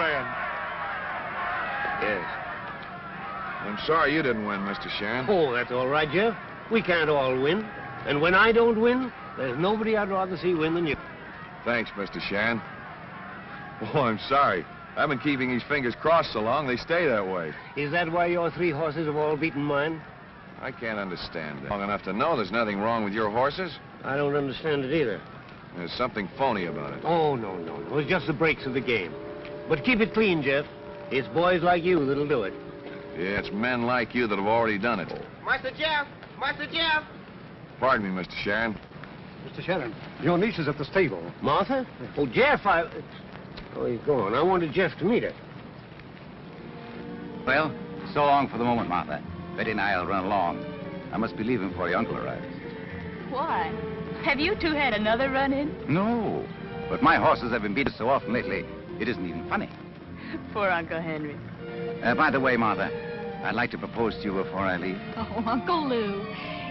man. Yes. I'm sorry you didn't win, Mr. Sharon. Oh, that's all right, Jeff. We can't all win. And when I don't win, there's nobody I'd rather see win than you. Thanks, Mr. Sharon. Oh, I'm sorry. I've been keeping these fingers crossed so long, they stay that way. Is that why your 3 horses have all beaten mine? I can't understand that. Long enough to know there's nothing wrong with your horses. I don't understand it either. There's something phony about it. Oh, no. It's just the breaks of the game. But keep it clean, Jeff. It's boys like you that'll do it. Yeah, it's men like you that have already done it. Master Jeff! Master Jeff! Pardon me, Mr. Sharon. Mr. Sharon, your niece is at the stable. Martha? Oh, Jeff, Oh, he's gone. I wanted Jeff to meet her. Well, so long for the moment, Martha. Betty and I'll run along. I must be leaving before your uncle arrives. Why? Have you two had another run-in? No, but my horses have been beaten so often lately, it isn't even funny. Poor Uncle Henry. By the way, Martha, I'd like to propose to you before I leave. Oh, Uncle Lou.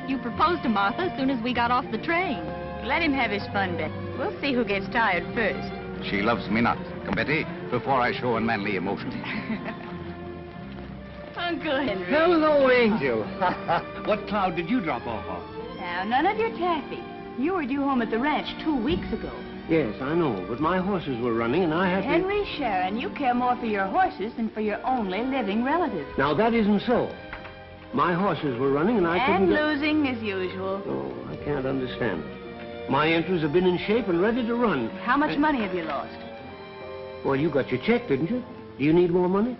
You proposed to Martha as soon as we got off the train. Let him have his fun, Betty. We'll see who gets tired first. She loves me not. Come, Betty, before I show unmanly emotion. Uncle Henry. Hello, Angel. What cloud did you drop off on? Now, none of your taffy. You were due home at the ranch 2 weeks ago. Yes, I know, but my horses were running and I had to... Henry Sharon, you care more for your horses than for your only living relative. Now, that isn't so. My horses were running and I couldn't... And losing as usual. Oh, I can't understand it. My entries have been in shape and ready to run. How much money have you lost? Well, you got your check, didn't you? Do you need more money?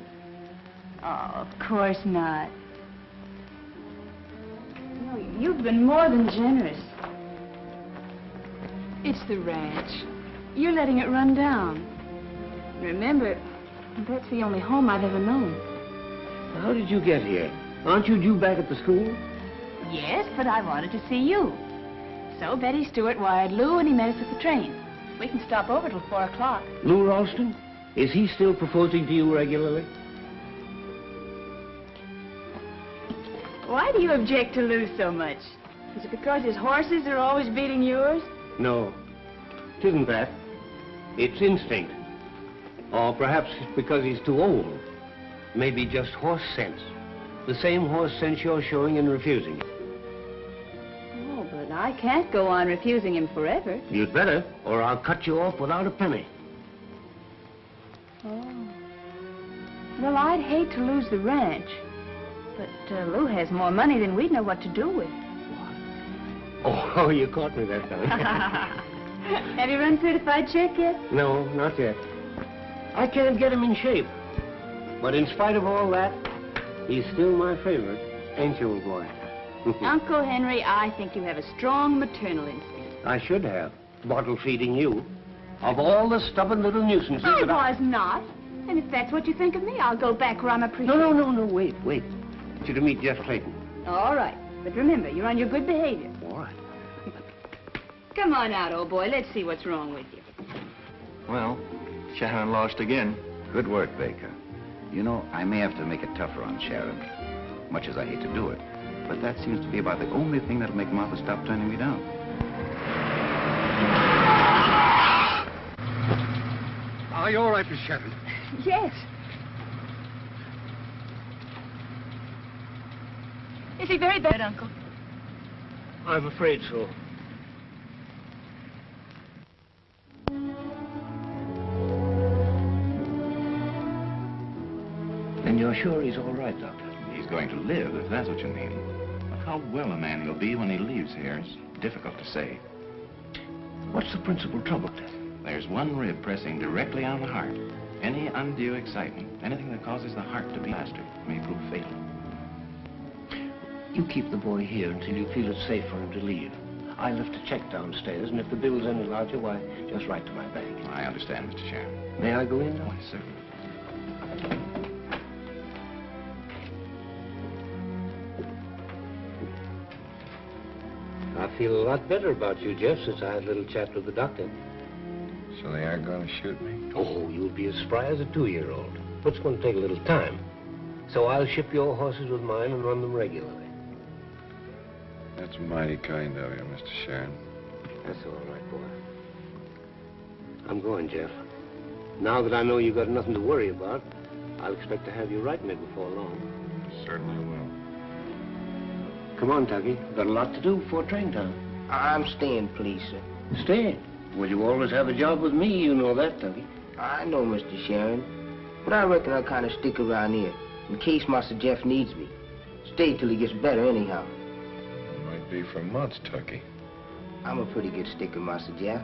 Oh, of course not. No, you've been more than generous. It's the ranch. You're letting it run down. Remember, that's the only home I've ever known. How did you get here? Aren't you due back at the school? Yes, but I wanted to see you. So Betty Stewart wired Lou and he met us at the train. We can stop over till 4 o'clock. Lou Ralston? Is he still proposing to you regularly? Why do you object to Lou so much? Is it because his horses are always beating yours? No, it isn't that. It's instinct. Or perhaps it's because he's too old. Maybe just horse sense. The same horse sense you're showing in refusing him. Oh, but I can't go on refusing him forever. You'd better, or I'll cut you off without a penny. Oh. Well, I'd hate to lose the ranch. But Lou has more money than we'd know what to do with. Oh, you caught me that time. Have you run certified check yet? No, not yet. I can't get him in shape. But in spite of all that, he's still my favorite, ain't you, old boy? Uncle Henry, I think you have a strong maternal instinct. I should have. Bottle feeding you. Of all the stubborn little nuisances I that was not. And if that's what you think of me, I'll go back where I'm appreciated. No, wait. I want you to meet Jeff Clayton. All right. But remember, you're on your good behavior. All right. Come on out, old boy. Let's see what's wrong with you. Well, Sharon lost again. Good work, Baker. You know, I may have to make it tougher on Sharon, much as I hate to do it. But that seems to be about the only thing that'll make Martha stop turning me down. Are you all right, Miss Sharon? Yes. Is he very bad, Uncle? I'm afraid so. Then you're sure he's all right, Doctor? He's going to live, if that's what you mean. But how well a man will be when he leaves here is difficult to say. What's the principal trouble, then? There's one rib pressing directly on the heart. Any undue excitement, anything that causes the heart to beat faster, may prove fatal. You keep the boy here until you feel it's safe for him to leave. I left a check downstairs, and if the bill's any larger, why, just write to my bank. I understand, Mr. Sharon. May I go in now? Oh, yes, certainly. I feel a lot better about you, Jeff, since I had a little chat with the doctor. So they aren't going to shoot me? Oh, you'll be as spry as a 2-year-old. But it's going to take a little time. So I'll ship your horses with mine and run them regularly. That's mighty kind of you, Mr. Sharon. That's all right, boy. I'm going, Jeff. Now that I know you got nothing to worry about, I'll expect to have you writing it before long. Certainly will. Come on, Tuggy. Got a lot to do before train time. I'm staying, please, sir. Stay. Well, you always have a job with me, you know that, Tuggy. I know, Mr. Sharon. But I reckon I'll kind of stick around here in case Master Jeff needs me. Stay till he gets better anyhow. Might be for months, Tucky. I'm a pretty good sticker, Master Jeff.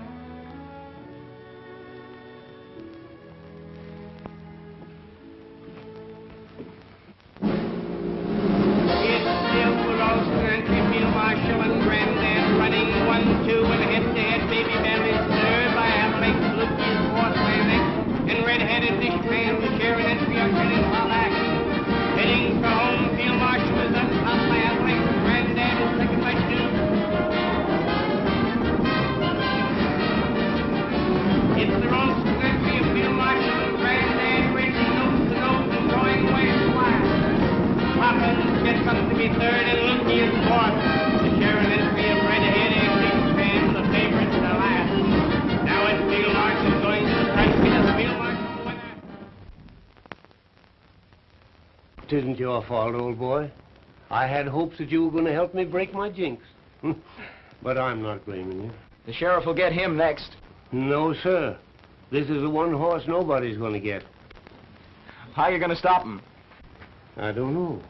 It isn't your fault, old boy. I had hopes that you were going to help me break my jinx. But I'm not blaming you. The sheriff will get him next. No, sir. This is the one horse nobody's going to get. How are you going to stop him? I don't know.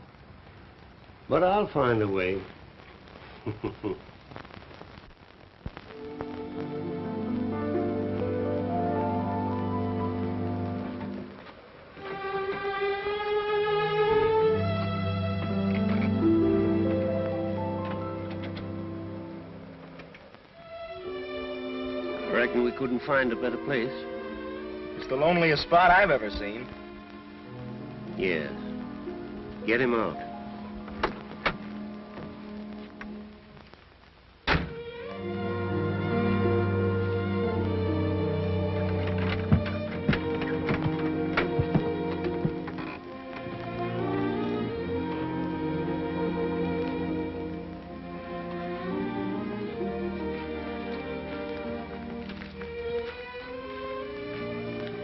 But I'll find a way. Reckon we couldn't find a better place. It's the loneliest spot I've ever seen. Yes. Get him out.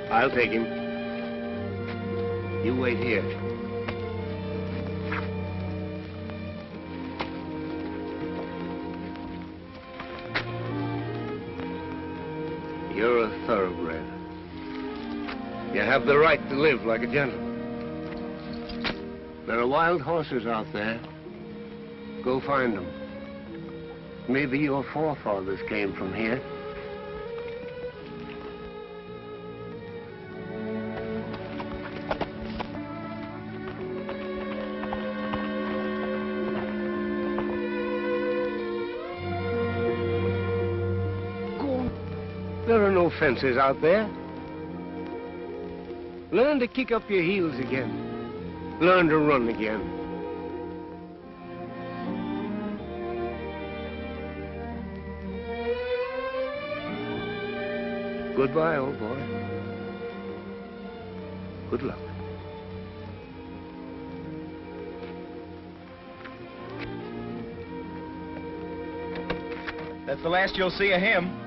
I'll take him. You wait here. You're a thoroughbred. You have the right to live like a gentleman. There are wild horses out there. Go find them. Maybe your forefathers came from here. There are no fences out there. Learn to kick up your heels again. Learn to run again. Goodbye, old boy. Good luck. That's the last you'll see of him.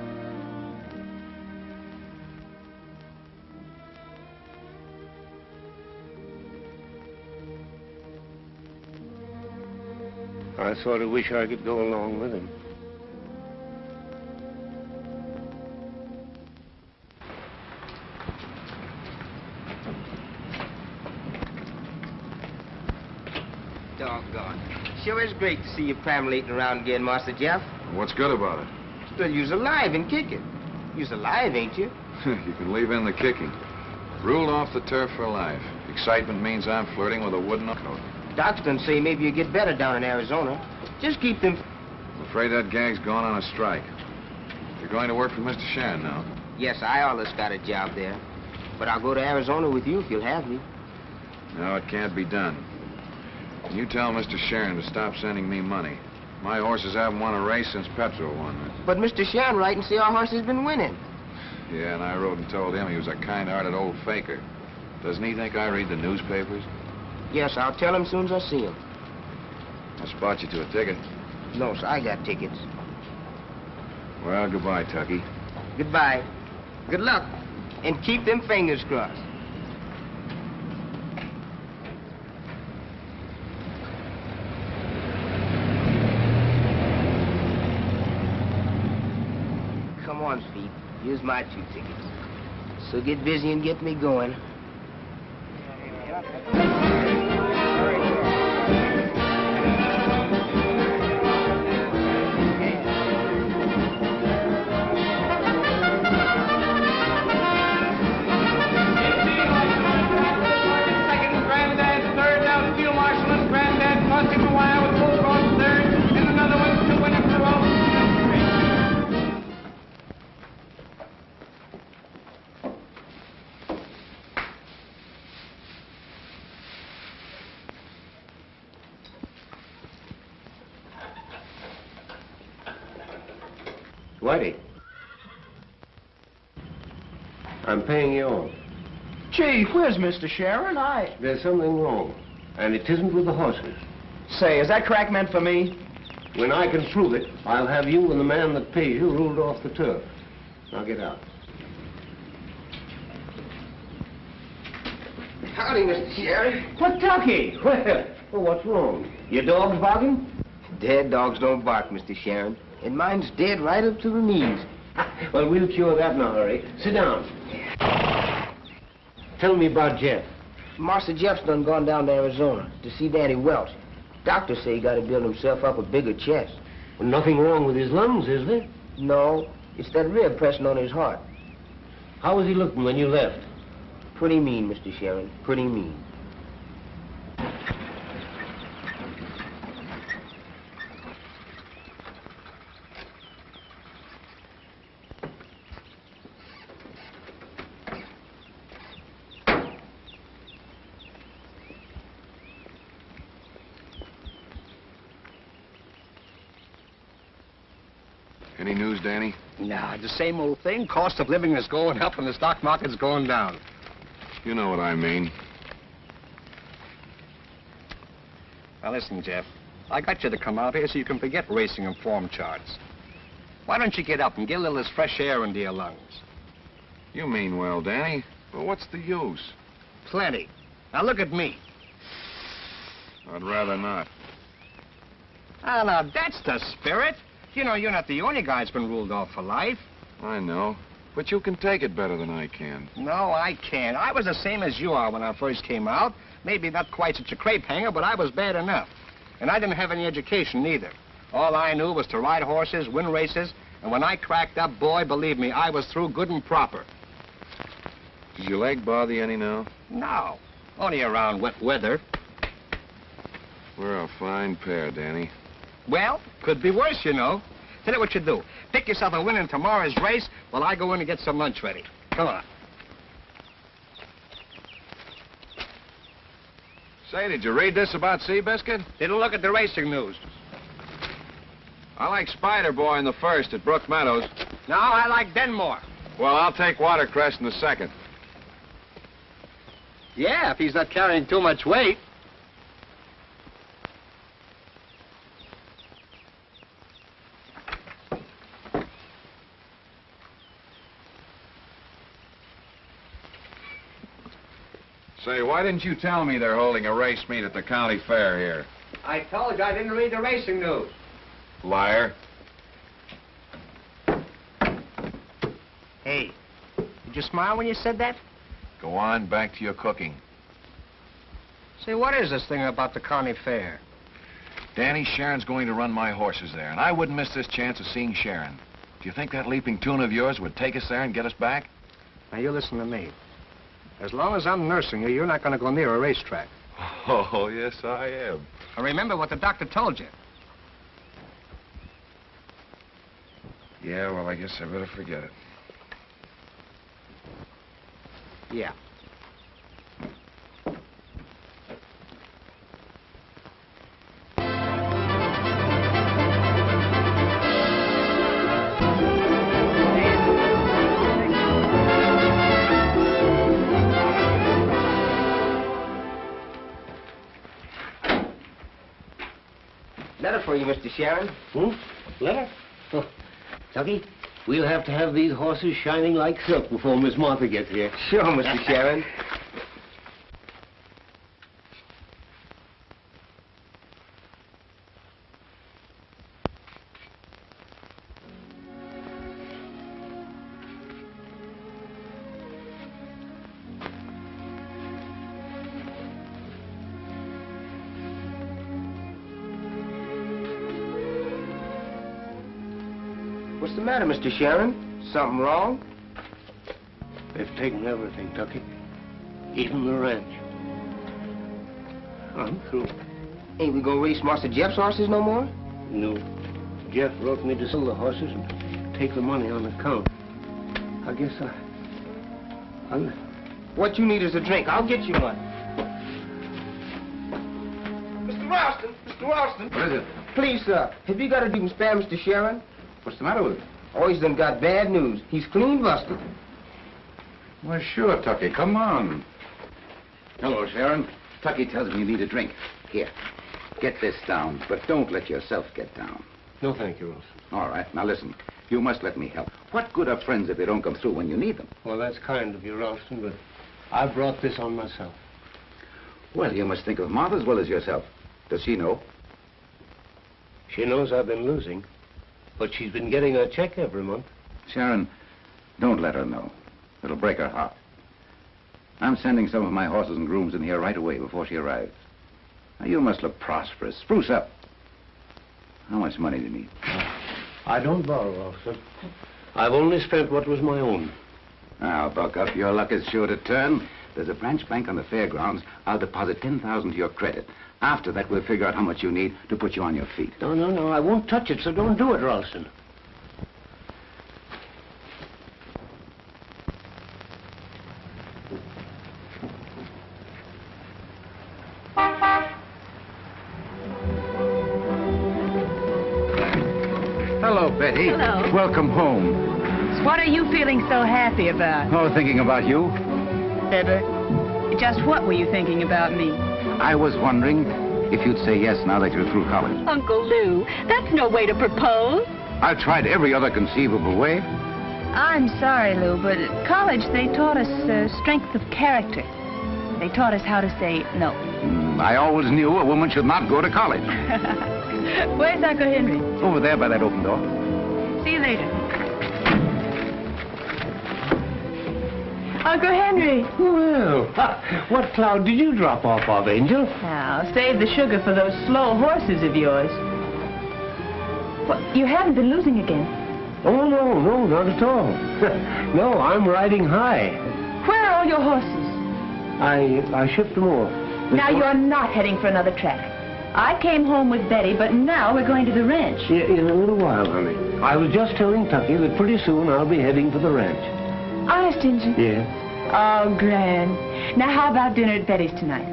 I sort of wish I could go along with him. Doggone. Sure is great to see you perambulating around again, Master Jeff. What's good about it? Still, you's alive and kicking. You's alive, ain't you? You can leave in the kicking. Ruled off the turf for life. Excitement means I'm flirting with a wooden coat. Doc's gonna say maybe you get better down in Arizona. Just keep them... I'm afraid that gang's gone on a strike. You're going to work for Mr. Shan now. Yes, I always got a job there. But I'll go to Arizona with you if you'll have me. No, it can't be done. Can you tell Mr. Sharon to stop sending me money? My horses haven't won a race since Petro won. But Mr. Shan write and say our horse has been winning. Yeah, and I wrote and told him he was a kind-hearted old faker. Doesn't he think I read the newspapers? Yes, I'll tell him as soon as I see him. I'll spot you to a ticket. No, sir, I got tickets. Well, goodbye, Tucky. Goodbye. Good luck. And keep them fingers crossed. Come on, Speed. Here's my 2 tickets. So get busy and get me going. Whitey, I'm paying you off. Chief, where's Mr. Sharon? There's something wrong, and it isn't with the horses. Say, is that crack meant for me? When I can prove it, I'll have you and the man that pays you ruled off the turf. Now get out. Howdy, Mr. Sheriff. Kentucky! Well, what's wrong? Your dog's barking? Dead dogs don't bark, Mr. Sharon. And mine's dead right up to the knees. Well, we'll cure that in a hurry. Sit down. Tell me about Jeff. Master Jeff's done gone down to Arizona to see Danny Welch. Doctors say he got to build himself up a bigger chest. Well, nothing wrong with his lungs, is there? No, it's that rib pressing on his heart. How was he looking when you left? Pretty mean, Mr. Sharon. Pretty mean. Any news, Danny? Nah, the same old thing. Cost of living is going up and the stock market's going down. You know what I mean. Now, listen, Jeff. I got you to come out here so you can forget racing and form charts. Why don't you get up and get a little of this fresh air into your lungs? You mean well, Danny. But what's the use? Plenty. Now, look at me. I'd rather not. Ah, now, that's the spirit. You know, you're not the only guy that's been ruled off for life. I know. But you can take it better than I can. No, I can't. I was the same as you are when I first came out. Maybe not quite such a crepe hanger, but I was bad enough. And I didn't have any education either. All I knew was to ride horses, win races, and when I cracked up, boy, believe me, I was through good and proper. Does your leg bother you any now? No, only around wet weather. We're a fine pair, Danny. Well, could be worse, you know. Tell you what you do. Pick yourself a win in tomorrow's race while I go in and get some lunch ready. Come on. Say, did you read this about Seabiscuit? Didn't look at the racing news. I like Spider Boy in the first at Brook Meadows. No, I like Denmore. Well, I'll take Watercress in the second. Yeah, if he's not carrying too much weight. Say, why didn't you tell me they're holding a race meet at the county fair here? I told you I didn't read the racing news. Liar. Hey, did you smile when you said that? Go on, back to your cooking. Say, what is this thing about the county fair? Danny, Sharon's going to run my horses there, and I wouldn't miss this chance of seeing Sharon. Do you think that leaping tune of yours would take us there and get us back? Now, you listen to me. As long as I'm nursing you, you're not going to go near a racetrack. Oh, yes, I am. Now, remember what the doctor told you. Yeah, well, I guess I better forget it. Yeah. Letter for you, Mr. Sharon. Letter? Oh, Tucky, We'll have to have these horses shining like silk before Miss Martha gets here. Sure, Mr. Sharon. What's the matter, Mr. Sharon? Something wrong? They've taken everything, Tucky. Even the ranch. I'm through. Ain't we gonna race Master Jeff's horses no more? No. Jeff wrote me to sell the horses and take the money on account. I guess I'll... What you need is a drink. I'll get you one. Mr. Ralston! Mr. Ralston! What is it? Please, sir, have you got to do spare Mr. Sharon? What's the matter with it? Oh, he's done got bad news. He's clean busted. Well, sure, Tucky. Come on. Hello, Sharon. Tucky tells me you need a drink. Here, get this down, but don't let yourself get down. No, thank you, Ralston. All right, now listen. You must let me help. What good are friends if they don't come through when you need them? Well, that's kind of you, Ralston, but I brought this on myself. Well, you must think of Martha as well as yourself. Does she know? She knows I've been losing, but she's been getting a check every month. Sharon, don't let her know. It'll break her heart. I'm sending some of my horses and grooms in here right away before she arrives. Now, you must look prosperous. Spruce up. How much money do you need? I don't borrow, Ralston. I've only spent what was my own. Now, buck up. Your luck is sure to turn. There's a branch bank on the fairgrounds. I'll deposit $10,000 to your credit. After that, we'll figure out how much you need to put you on your feet. No, I won't touch it, so don't do it, Ralston. Hello, Betty. Hello. Welcome home. What are you feeling so happy about? Oh, thinking about you. Ever? Just what were you thinking about me? I was wondering if you'd say yes now that you're through college. Uncle Lou, that's no way to propose. I've tried every other conceivable way. I'm sorry, Lou, but at college they taught us strength of character. They taught us how to say no. I always knew a woman should not go to college. Where's Uncle Henry? Over there by that open door. See you later. Uncle Henry. Well, what cloud did you drop off of, Angel? Now, save the sugar for those slow horses of yours. What, you haven't been losing again? Oh, no, not at all. No, I'm riding high. Where are all your horses? I shipped them off. Now, you're not heading for another track. I came home with Betty, but now we're going to the ranch. Yeah, in a little while, honey. I was just telling Tucky that pretty soon I'll be heading for the ranch. Honest, Injun? Yeah. Oh, grand. Now, how about dinner at Betty's tonight?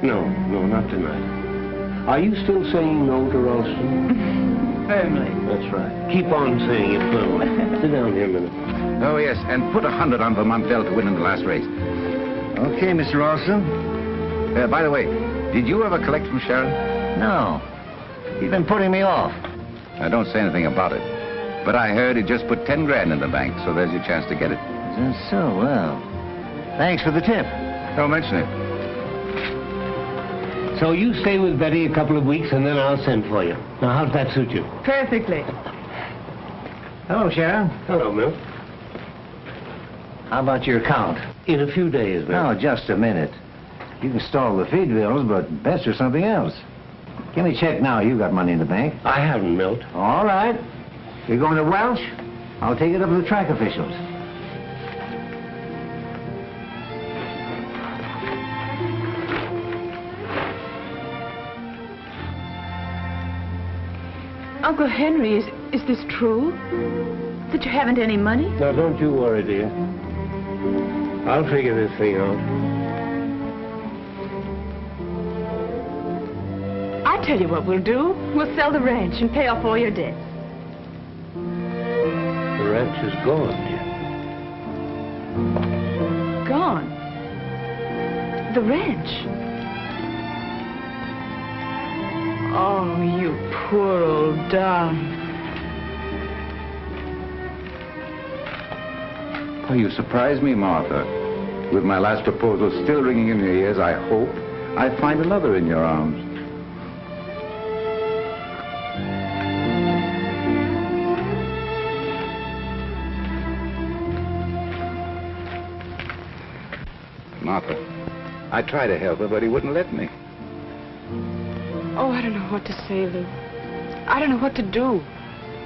No, not tonight. Are you still saying no to Ralston? Firmly. That's right. Keep on saying it firmly. Sit down here a minute. Oh, yes, and put 100 on Vermontel to win in the last race. Okay, Mr. Ralston. By the way, did you ever collect from Sharon? No. He's been putting me off. Now, don't say anything about it. But I heard he just put 10 grand in the bank, so there's your chance to get it. That's so, well. Thanks for the tip. Don't mention it. So you stay with Betty a couple of weeks, and then I'll send for you. Now, how's that suit you? Perfectly. Hello, Sharon. Hello, Milt. How about your account? In a few days, Milt. No, just a minute. You can stall the feed bills, but best or something else. Give me a check now. You got money in the bank. I haven't, Milt. All right. You're going to Welsh? I'll take it up with the track officials. Uncle Henry, is this true? That you haven't any money? Now, don't you worry, dear. I'll figure this thing out. I tell you what we'll do. We'll sell the ranch and pay off all your debts. The ranch is gone, dear. Gone? The ranch? Oh, you poor old darling. Oh, you surprise me, Martha. With my last proposal still ringing in your ears, I hope I find a lover in your arms. Martha, I tried to help her, but he wouldn't let me. Oh, I don't know what to say, Lou. I don't know what to do.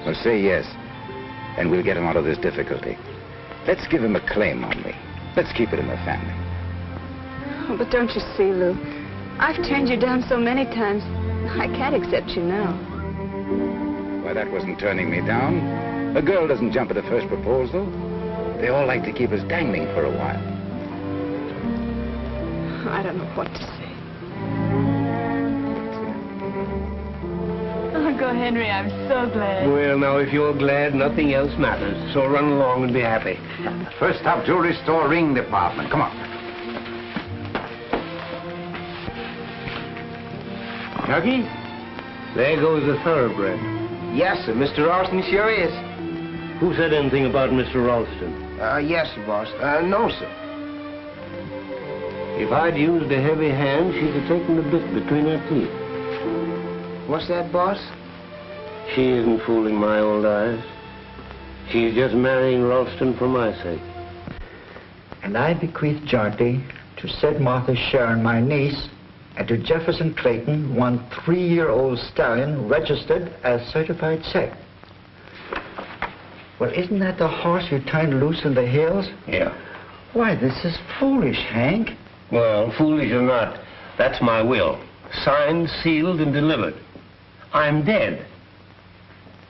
Well, say yes, and we'll get him out of this difficulty. Let's give him a claim on me. Let's keep it in the family. Oh, but don't you see, Lou? I've turned you down so many times, I can't accept you now. Why, that wasn't turning me down. A girl doesn't jump at the first proposal. They all like to keep us dangling for a while. I don't know what to say. Oh, go, Henry, I'm so glad. Well, now, if you're glad, nothing else matters. So run along and be happy. First stop, jewelry store, ring department. Come on. Tucky, there goes the thoroughbred. Yes, sir. Mr. Ralston sure is. Who said anything about Mr. Ralston? Yes, sir, boss. No, sir. If I'd used a heavy hand, she'd have taken the bit between her teeth. What's that, boss? She isn't fooling my old eyes. She's just marrying Ralston for my sake. And I bequeath Jarty to said Martha Sharon, my niece, and to Jefferson Clayton, one 3-year-old stallion registered as certified check. Well, isn't that the horse you turned loose in the hills? Yeah. Why, this is foolish, Hank. Well, foolish or not, that's my will. Signed, sealed, and delivered. I'm dead.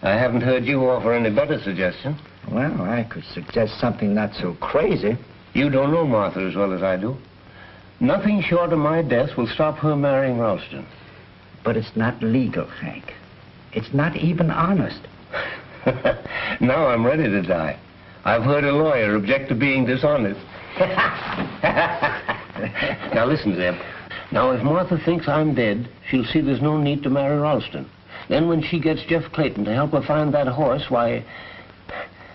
I haven't heard you offer any better suggestion. Well, I could suggest something not so crazy. You don't know Martha as well as I do. Nothing short of my death will stop her marrying Ralston. But it's not legal, Hank. It's not even honest. Now I'm ready to die. I've heard a lawyer object to being dishonest. Now listen, Zeb. Now if Martha thinks I'm dead, she'll see there's no need to marry Ralston. Then when she gets Jeff Clayton to help her find that horse, why,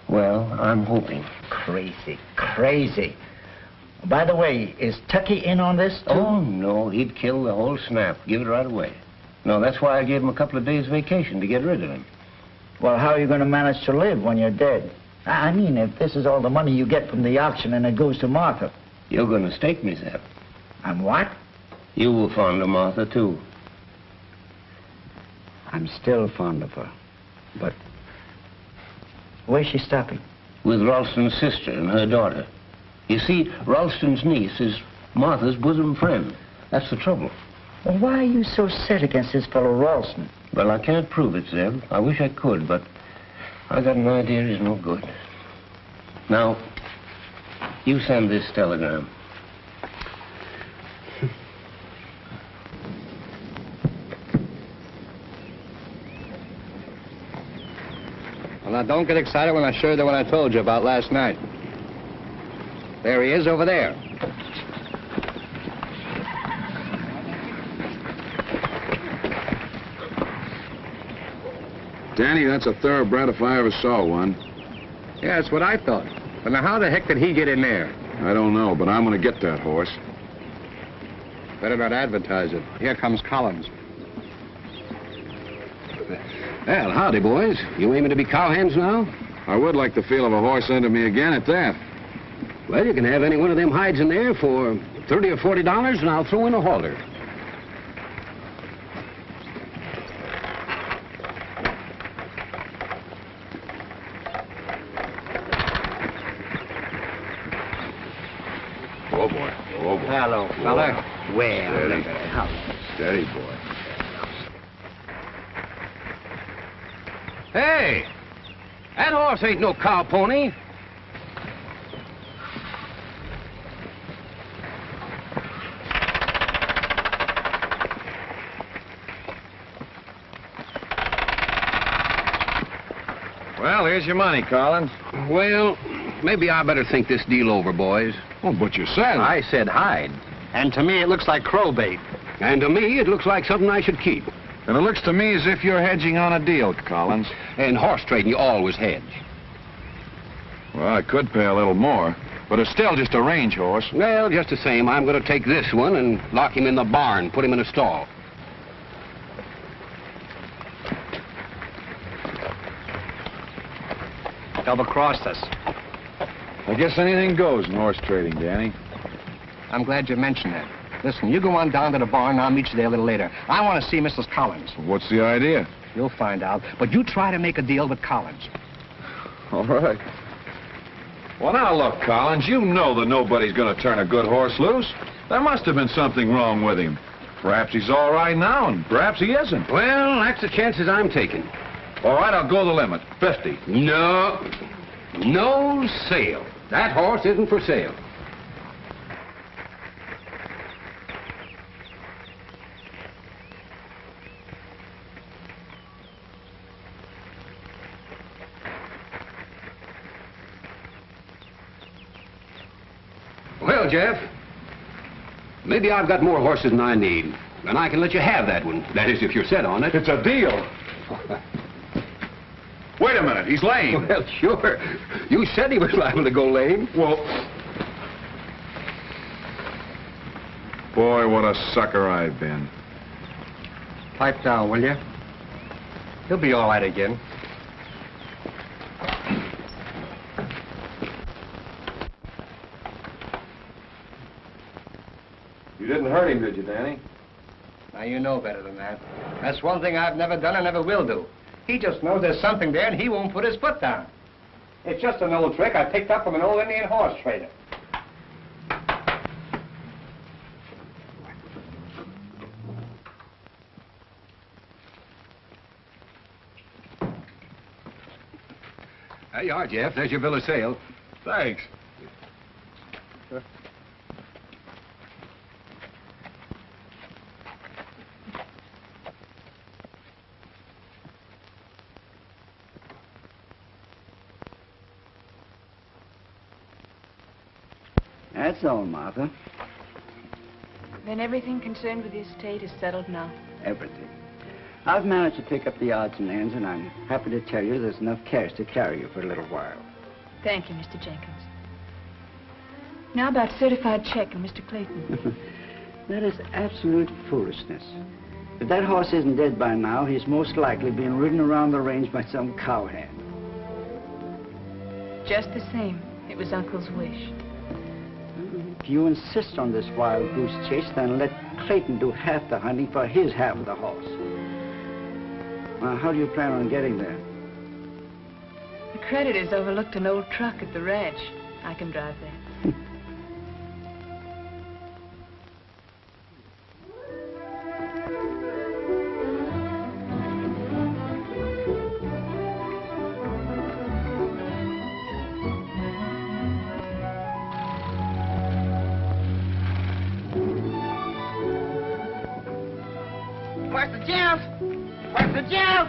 well, I'm hoping. Crazy, crazy. By the way, is Tucky in on this, too? Oh, no, he'd kill the whole snap. Give it right away. No, that's why I gave him a couple of days' vacation, to get rid of him. Well, how are you going to manage to live when you're dead? I mean, if this is all the money you get from the auction and it goes to Martha. You're going to stake me, Zeb. I'm what? You were fond of Martha, too. I'm still fond of her. But where's she stopping? With Ralston's sister and her daughter. You see, Ralston's niece is Martha's bosom friend. That's the trouble. Well, why are you so set against this fellow Ralston? Well, I can't prove it, Zeb. I wish I could, but I got an idea he's no good. Now, you send this telegram. Well, now, don't get excited when I show you the one I told you about last night. There he is over there. Danny, that's a thoroughbred if I ever saw one. Yeah, that's what I thought. But now, how the heck did he get in there? I don't know, but I'm going to get that horse. Better not advertise it. Here comes Collins. Well, howdy, boys. You aiming to be cowhands now? I would like the feel of a horse under me again at that. Well, you can have any one of them hides in there for $30 or $40, and I'll throw in a halter. Oh, boy. Oh, boy. Hello, fella. Well, Steady. how? Steady, boy. Hey! That horse ain't no cow pony. Well, here's your money, Collins. Well, maybe I better think this deal over, boys. Oh, but you said... I said hide. And to me, it looks like crowbait. And to me, it looks like something I should keep. And it looks to me as if you're hedging on a deal, Collins. In horse trading, you always hedge. Well, I could pay a little more, but it's still just a range horse. Well, just the same, I'm going to take this one and lock him in the barn, put him in a stall. Double-crossed us. I guess anything goes in horse trading, Danny. I'm glad you mentioned that. Listen, you go on down to the barn, and I'll meet you there a little later. I want to see Mrs. Collins. What's the idea? You'll find out. But you try to make a deal with Collins. All right. Well, now look, Collins, you know that nobody's going to turn a good horse loose. There must have been something wrong with him. Perhaps he's all right now, and perhaps he isn't. Well, that's the chances I'm taking. All right, I'll go the limit. 50. No. No sale. That horse isn't for sale. Well, Jeff, maybe I've got more horses than I need, and I can let you have that one. That is, if you're set on it. It's a deal. Wait a minute, he's lame. Well, sure. You said he was liable to go lame. Well... Boy, what a sucker I've been. Pipe down, will you? He'll be all right again. You didn't hurt him, did you, Danny? Now, you know better than that. That's one thing I've never done and never will do. He just knows there's something there, and he won't put his foot down. It's just an old trick I picked up from an old Indian horse trader. There you are, Jeff. There's your bill of sale. Thanks. That's all, Martha. Then everything concerned with the estate is settled now? Everything. I've managed to pick up the odds and ends, and I'm happy to tell you there's enough cash to carry you for a little while. Thank you, Mr. Jenkins. Now about certified check and Mr. Clayton. That is absolute foolishness. If that horse isn't dead by now, he's most likely being ridden around the range by some cowhand. Just the same, it was Uncle's wish. If you insist on this wild goose chase, then let Clayton do half the hunting for his half of the horse. Now, how do you plan on getting there? The creditors overlooked an old truck at the ranch. I can drive there. Where's the Jeff? Where's the Jeff?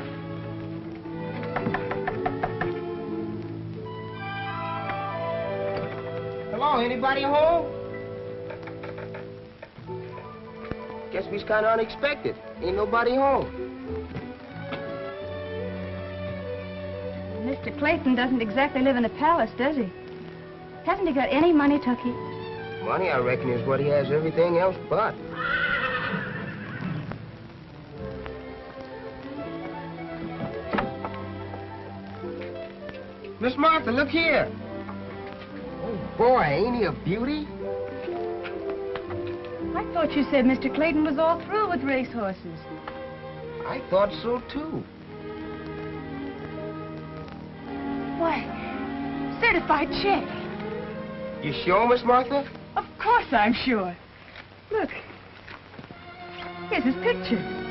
Hello, anybody home? Guess we's kind of unexpected. Ain't nobody home. Mr. Clayton doesn't exactly live in a palace, does he? Hasn't he got any money, Tucky? Money, I reckon, is what he has everything else but. Miss Martha, look here. Oh, boy, ain't he a beauty? I thought you said Mr. Clayton was all through with racehorses. I thought so, too. Why, certified check. You sure, Miss Martha? Of course I'm sure. Look, here's his picture.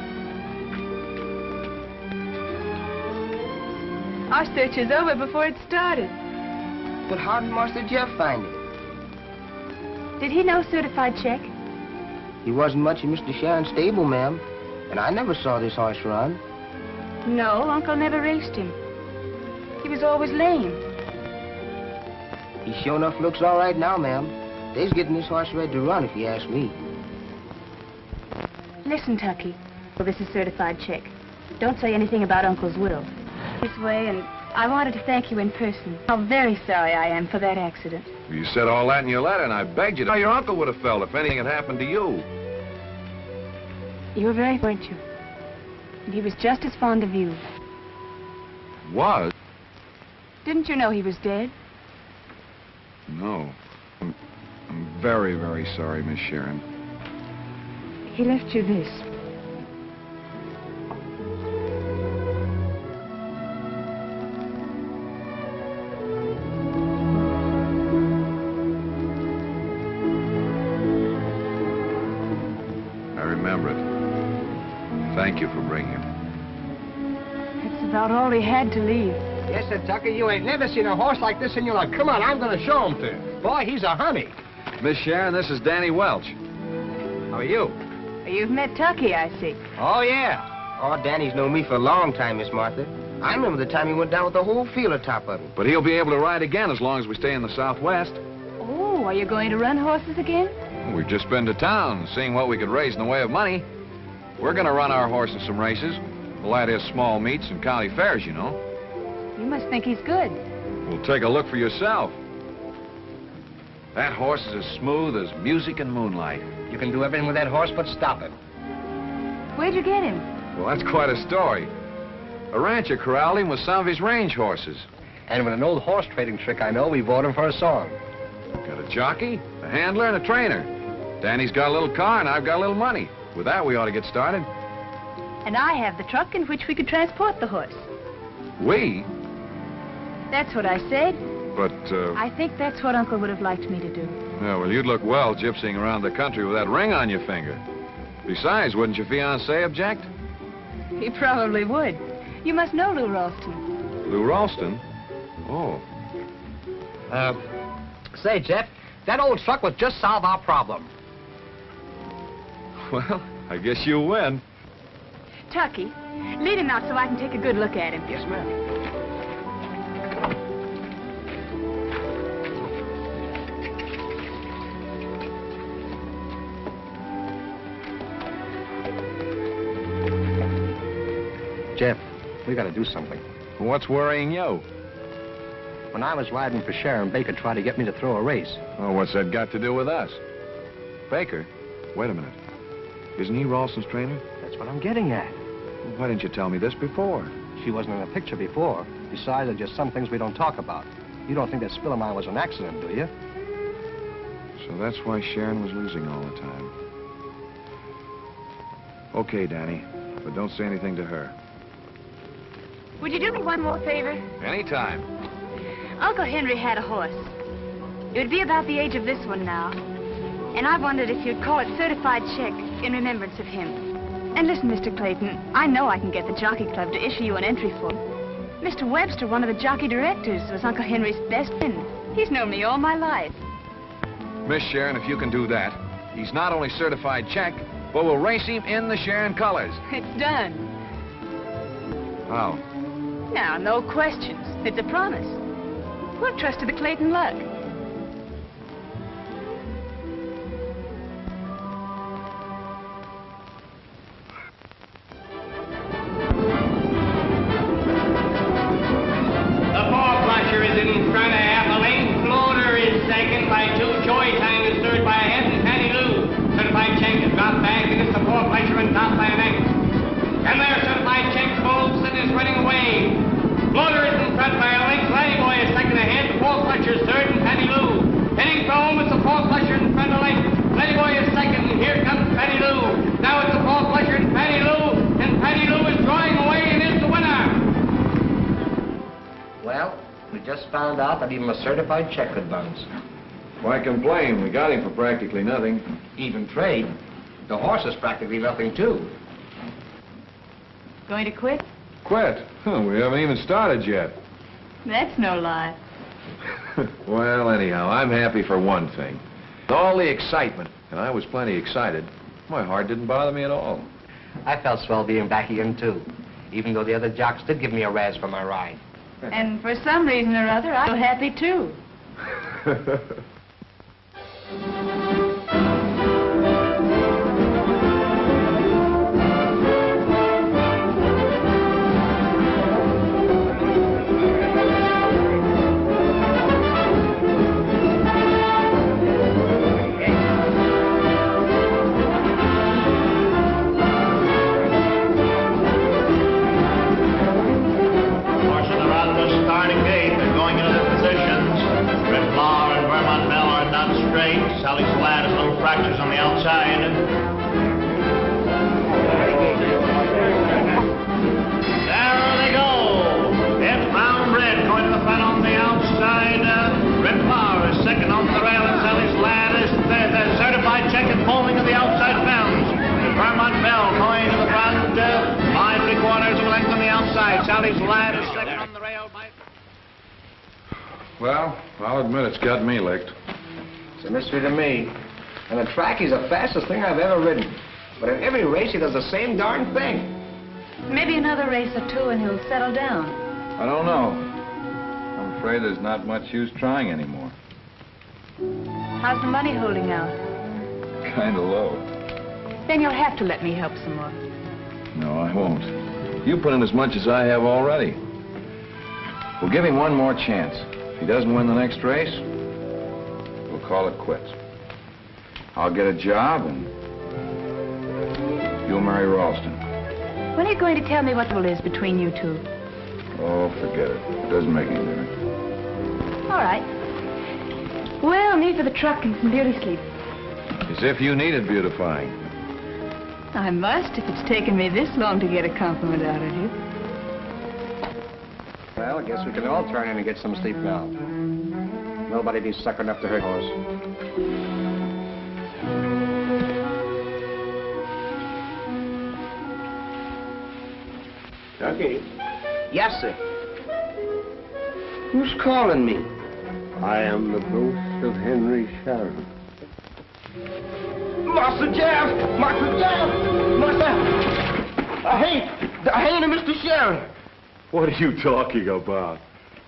Our search is over before it started. But how did Master Jeff find it? Did he know certified check? He wasn't much in Mr. Sharon's stable, ma'am. And I never saw this horse run. No, Uncle never raced him. He was always lame. He sure enough looks all right now, ma'am. They's getting this horse ready to run, if you ask me. Listen, Tucky. Well, this is certified check. Don't say anything about Uncle's will. This way, and I wanted to thank you in person. How very sorry I am for that accident. You said all that in your letter, and I begged you to. How your uncle would have felt if anything had happened to you. You were very, weren't you? And he was just as fond of you. Was? Didn't you know he was dead? No. I'm very, very sorry, Miss Sharon. He left you this. I remember it. Thank you for bringing him. That's about all he had to leave. Yes, sir, Tucker, you ain't never seen a horse like this in your life. Come on, I'm going to show him to you. Boy, he's a honey. Miss Sharon, this is Danny Welch. How are you? You've met Tucky, I see. Oh, yeah. Oh, Danny's known me for a long time, Miss Martha. I remember the time he went down with the whole field atop of him. But he'll be able to ride again as long as we stay in the Southwest. Oh, are you going to run horses again? We've just been to town, seeing what we could raise in the way of money. We're going to run our horse in some races. Well, that is small meets and county fairs, you know. You must think he's good. Well, take a look for yourself. That horse is as smooth as music and moonlight. You can do everything with that horse but stop him. Where'd you get him? Well, that's quite a story. A rancher corralled him with some of his range horses. And with an old horse trading trick I know, we bought him for a song. Got a jockey, a handler, and a trainer. Danny's got a little car, and I've got a little money. With that, we ought to get started. And I have the truck in which we could transport the horse. We? That's what I said. But, I think that's what Uncle would have liked me to do. Yeah, well, you'd look well gypsying around the country with that ring on your finger. Besides, wouldn't your fiancé object? He probably would. You must know Lou Ralston. Lou Ralston? Oh. Say, Jeff, that old truck would just solve our problem. Well, I guess you'll win. Tucky, lead him out so I can take a good look at him. Yes, ma'am. Jeff, we got to do something. What's worrying you? When I was riding for Sharon, Baker tried to get me to throw a race. Oh, what's that got to do with us? Baker? Wait a minute. Isn't he Ralston's trainer? That's what I'm getting at. Well, why didn't you tell me this before? She wasn't in the picture before. Besides, there's just some things we don't talk about. You don't think that spill of mine was an accident, do you? So that's why Sharon was losing all the time. Okay, Danny, but don't say anything to her. Would you do me one more favor? Anytime. Uncle Henry had a horse. It would be about the age of this one now. And I wondered if you'd call it certified check in remembrance of him. And listen, Mr. Clayton, I know I can get the Jockey Club to issue you an entry form. Mr. Webster, one of the jockey directors, was Uncle Henry's best friend. He's known me all my life. Miss Sharon, if you can do that, he's not only certified check, but we'll race him in the Sharon colors. It's done. How? Now, no questions. It's a promise. We'll trust to the Clayton luck. The four-flusher is in front of Appling. Floater is second by 2. Joy Time is third by a head, and Patty Lou. Certified check is dropped back, and it's the four-flusher and top by an ankle. And their certified check Bolson is running away. Floater is in front by a length. Lanny Boy is second ahead. The four-flusher is third, and Patty Lou. Heading for home, it's the four-flusher in front of length. Lanny Boy is second, and here comes Patty Lou. Now it's the four-flusher and Patty Lou, and Patty Lou is drawing away and is the winner. Well, we just found out that even a certified check could bounce. Why complain? We got him for practically nothing. Even trade. The horse is practically nothing, too. Going to quit? Quit? Huh, we haven't even started yet. That's no lie. Well, anyhow, I'm happy for one thing. All the excitement, and I was plenty excited, my heart didn't bother me at all. I felt swell being back again, too, even though the other jocks did give me a razz for my ride. And for some reason or other, I'm happy, too. positions. Red Flower and Vermont Bell are not straight. Sally Slat has little fractures on the outside. There they go. It's Brown Red going to the front on the outside. Red Flower is second on the rail, and Sally Slat is the certified check and folding of the outside fence. Vermont Bell going to the front, 5 3/4 of a length on the outside. Sally Slat is second on the rail by... Well, I'll admit it's got me licked. It's a mystery to me. And the track, he's the fastest thing I've ever ridden. But in every race, he does the same darn thing. Maybe another race or two and he'll settle down. I don't know. I'm afraid there's not much use trying anymore. How's the money holding out? Kind of low. Then you'll have to let me help some more. No, I won't. You put in as much as I have already. We'll give him one more chance. If he doesn't win the next race, we'll call it quits. I'll get a job and you'll marry Ralston. When are you going to tell me what the is between you two? Oh, forget it. It doesn't make any difference. All right. Well, me for the truck and some beauty sleep. As if you needed beautifying. I must if it's taken me this long to get a compliment out of you. Well, I guess we can all turn in and get some sleep now. Nobody be suckering up to her horse. Okay. Yes, sir. Who's calling me? I am the ghost of Henry Sharon. Master Jeff! Master Jeff! Master! I hate him, Mr. Sharon. What are you talking about?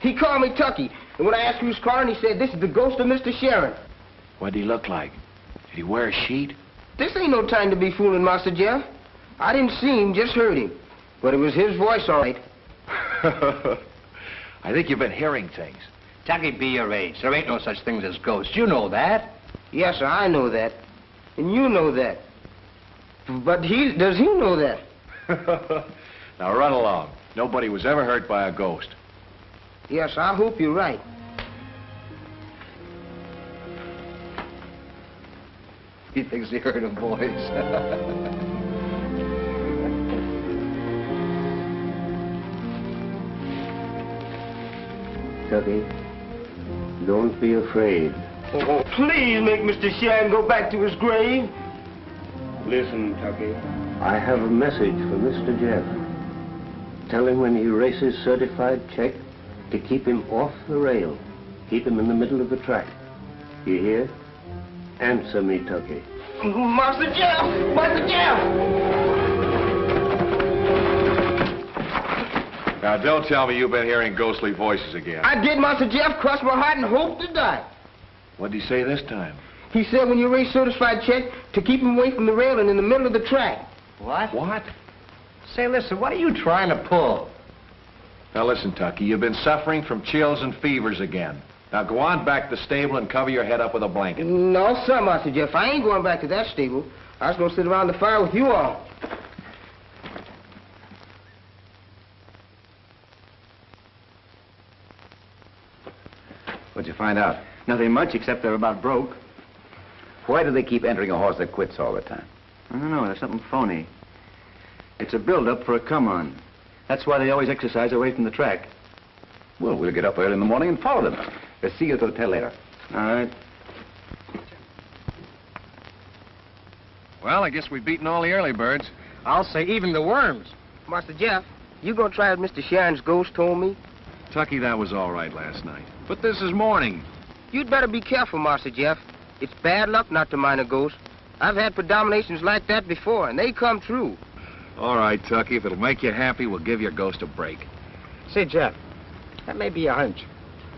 He called me Tucky, and when I asked who's calling, he said, this is the ghost of Mr. Sharon. What'd he look like? Did he wear a sheet? This ain't no time to be fooling, Master Jeff. I didn't see him, just heard him. But it was his voice, all right. I think you've been hearing things. Tucky, be your age. There ain't no such things as ghosts. You know that. Yes, sir, I know that. And you know that. But does he know that? Now run along. Nobody was ever hurt by a ghost. Yes, I hope you're right. He thinks he heard a voice. Tucky, don't be afraid. Oh, please make Mr. Sharon go back to his grave. Listen, Tucky. I have a message for Mr. Jeff. Tell him when he races certified check to keep him off the rail. Keep him in the middle of the track. You hear? Answer me, Tucky. Master Jeff! Master Jeff! Now, don't tell me you've been hearing ghostly voices again. I did, Master Jeff. Crossed my heart and hoped to die. What'd he say this time? He said when you race certified check to keep him away from the rail and in the middle of the track. What? What? Say, listen, what are you trying to pull? Now listen, Tucky, you've been suffering from chills and fevers again. Now go on back to the stable and cover your head up with a blanket. No, sir, Master Jeff. I ain't going back to that stable. I was going to sit around the fire with you all. What'd you find out? Nothing much, except they're about broke. Why do they keep entering a horse that quits all the time? I don't know, there's something phony. It's a build-up for a come-on. That's why they always exercise away from the track. Well, we'll get up early in the morning and follow them. We'll see you at the hotel later. All right. Well, I guess we've beaten all the early birds. I'll say even the worms. Master Jeff, you going to try what Mr. Sharon's ghost told me? Tucky, that was all right last night. But this is morning. You'd better be careful, Master Jeff. It's bad luck not to mind a ghost. I've had predominations like that before, and they come true. All right, Tucky, if it'll make you happy, we'll give your ghost a break. Say, Jeff, that may be a hunch.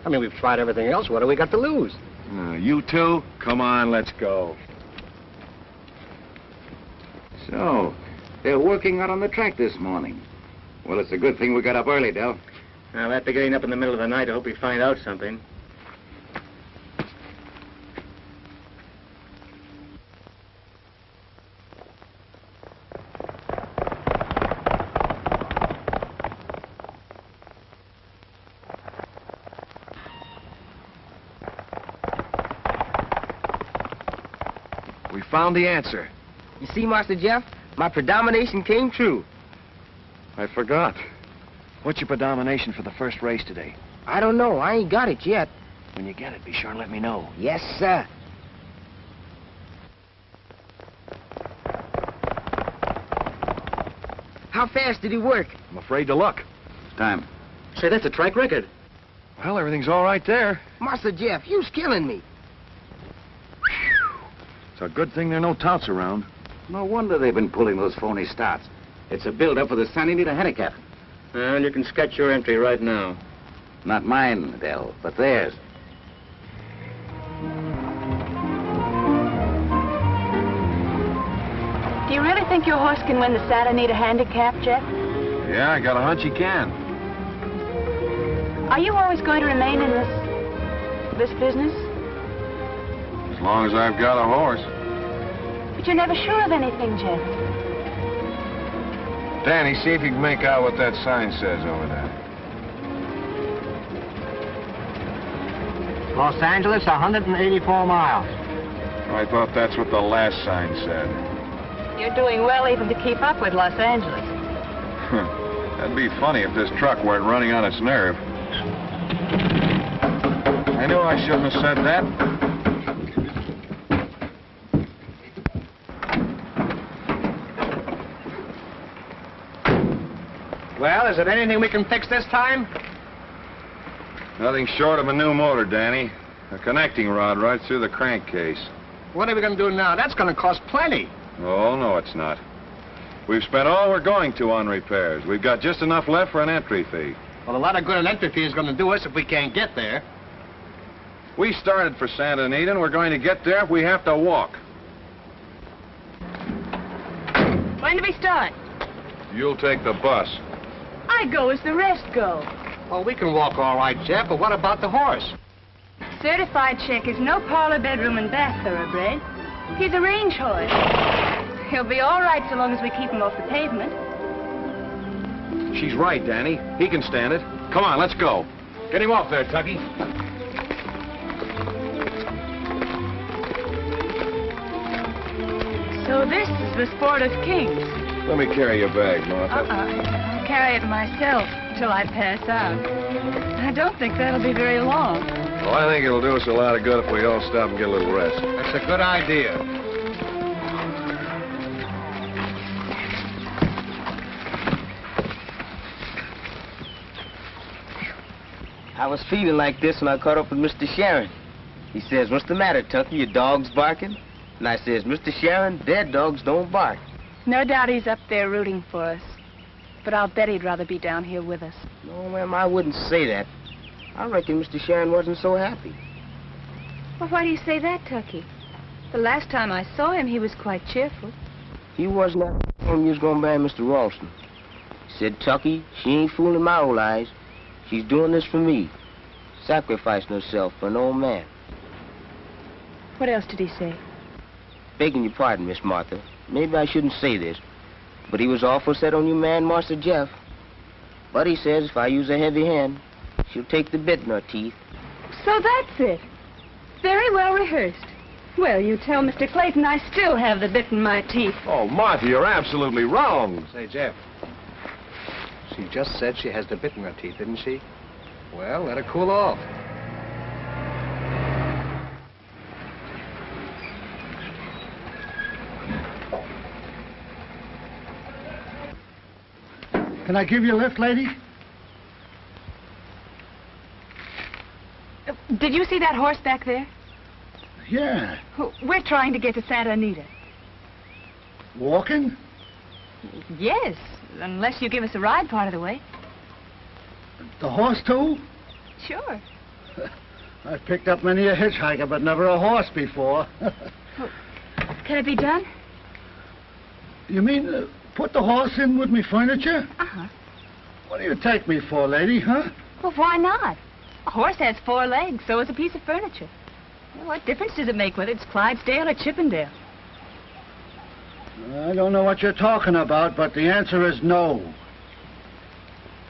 I mean, we've tried everything else. What do we got to lose? You two? Come on, let's go. So, they're working out on the track this morning. Well, it's a good thing we got up early, Del. Well, after getting up in the middle of the night, I hope we find out something. found the answer. You see, Master Jeff, my predomination came true. I forgot. What's your predomination for the first race today? I don't know. I ain't got it yet. When you get it, be sure and let me know. Yes, sir. How fast did he work? I'm afraid to look. Time. Say, that's a track record. Well, everything's all right there. Master Jeff, you's killing me. It's a good thing there are no touts around. No wonder they've been pulling those phony starts. It's a build-up for the Santa Anita handicap. Well, you can sketch your entry right now. Not mine, Dell, but theirs. Do you really think your horse can win the Santa Anita handicap, Jeff? Yeah, I got a hunch he can. Are you always going to remain in this business? As long as I've got a horse. But you're never sure of anything, Jeff. Danny, see if you can make out what that sign says over there. Los Angeles, 184 miles. I thought that's what the last sign said. You're doing well even to keep up with Los Angeles. That'd be funny if this truck weren't running on its nerve. I knew I shouldn't have said that. Well, is there anything we can fix this time? Nothing short of a new motor, Danny. A connecting rod right through the crankcase. What are we going to do now? That's going to cost plenty. Oh, no, it's not. We've spent all we're going to on repairs. We've got just enough left for an entry fee. Well, a lot of good an entry fee is going to do us if we can't get there. We started for Santa Anita, and we're going to get there if we have to walk. When do we start? You'll take the bus. I go as the rest go. Well, we can walk all right, Jeff, but what about the horse? Certified check is no parlor, bedroom, and bath thoroughbred. He's a range horse. He'll be all right so long as we keep him off the pavement. She's right, Danny. He can stand it. Come on, let's go. Get him off there, Tucky. So this is the sport of kings. Let me carry your bag, Martha. I'll carry it myself till I pass out. I don't think that'll be very long. Well, I think it'll do us a lot of good if we all stop and get a little rest. That's a good idea. I was feeling like this when I caught up with Mr. Sharon. He says, "What's the matter, Tucky? Your dog's barking?" And I says, "Mr. Sharon, dead dogs don't bark." No doubt he's up there rooting for us. But I'll bet he'd rather be down here with us. No, ma'am, I wouldn't say that. I reckon Mr. Sharon wasn't so happy. Well, why do you say that, Tucky? The last time I saw him, he was quite cheerful. He wasn't happy when you was going to marry Mr. Ralston. He said, "Tucky, she ain't fooling my old eyes. She's doing this for me, sacrificing herself for an old man." What else did he say? Begging your pardon, Miss Martha. Maybe I shouldn't say this, but he was awful set on your man, Master Jeff. But he says if I use a heavy hand, she'll take the bit in her teeth. So that's it. Very well rehearsed. Well, you tell Mr. Clayton I still have the bit in my teeth. Oh, Martha, you're absolutely wrong. Say, Jeff, she just said she has the bit in her teeth, didn't she? Well, let her cool off. Can I give you a lift, lady? Did you see that horse back there? Yeah. We're trying to get to Santa Anita. Walking? Yes, unless you give us a ride part of the way. The horse, too? Sure. I've picked up many a hitchhiker, but never a horse before. Can it be done? You mean put the horse in with me furniture? Uh-huh. What do you take me for, lady, huh? Well, why not? A horse has 4 legs, so is a piece of furniture. Well, what difference does it make whether it's Clydesdale or Chippendale? I don't know what you're talking about, but the answer is no.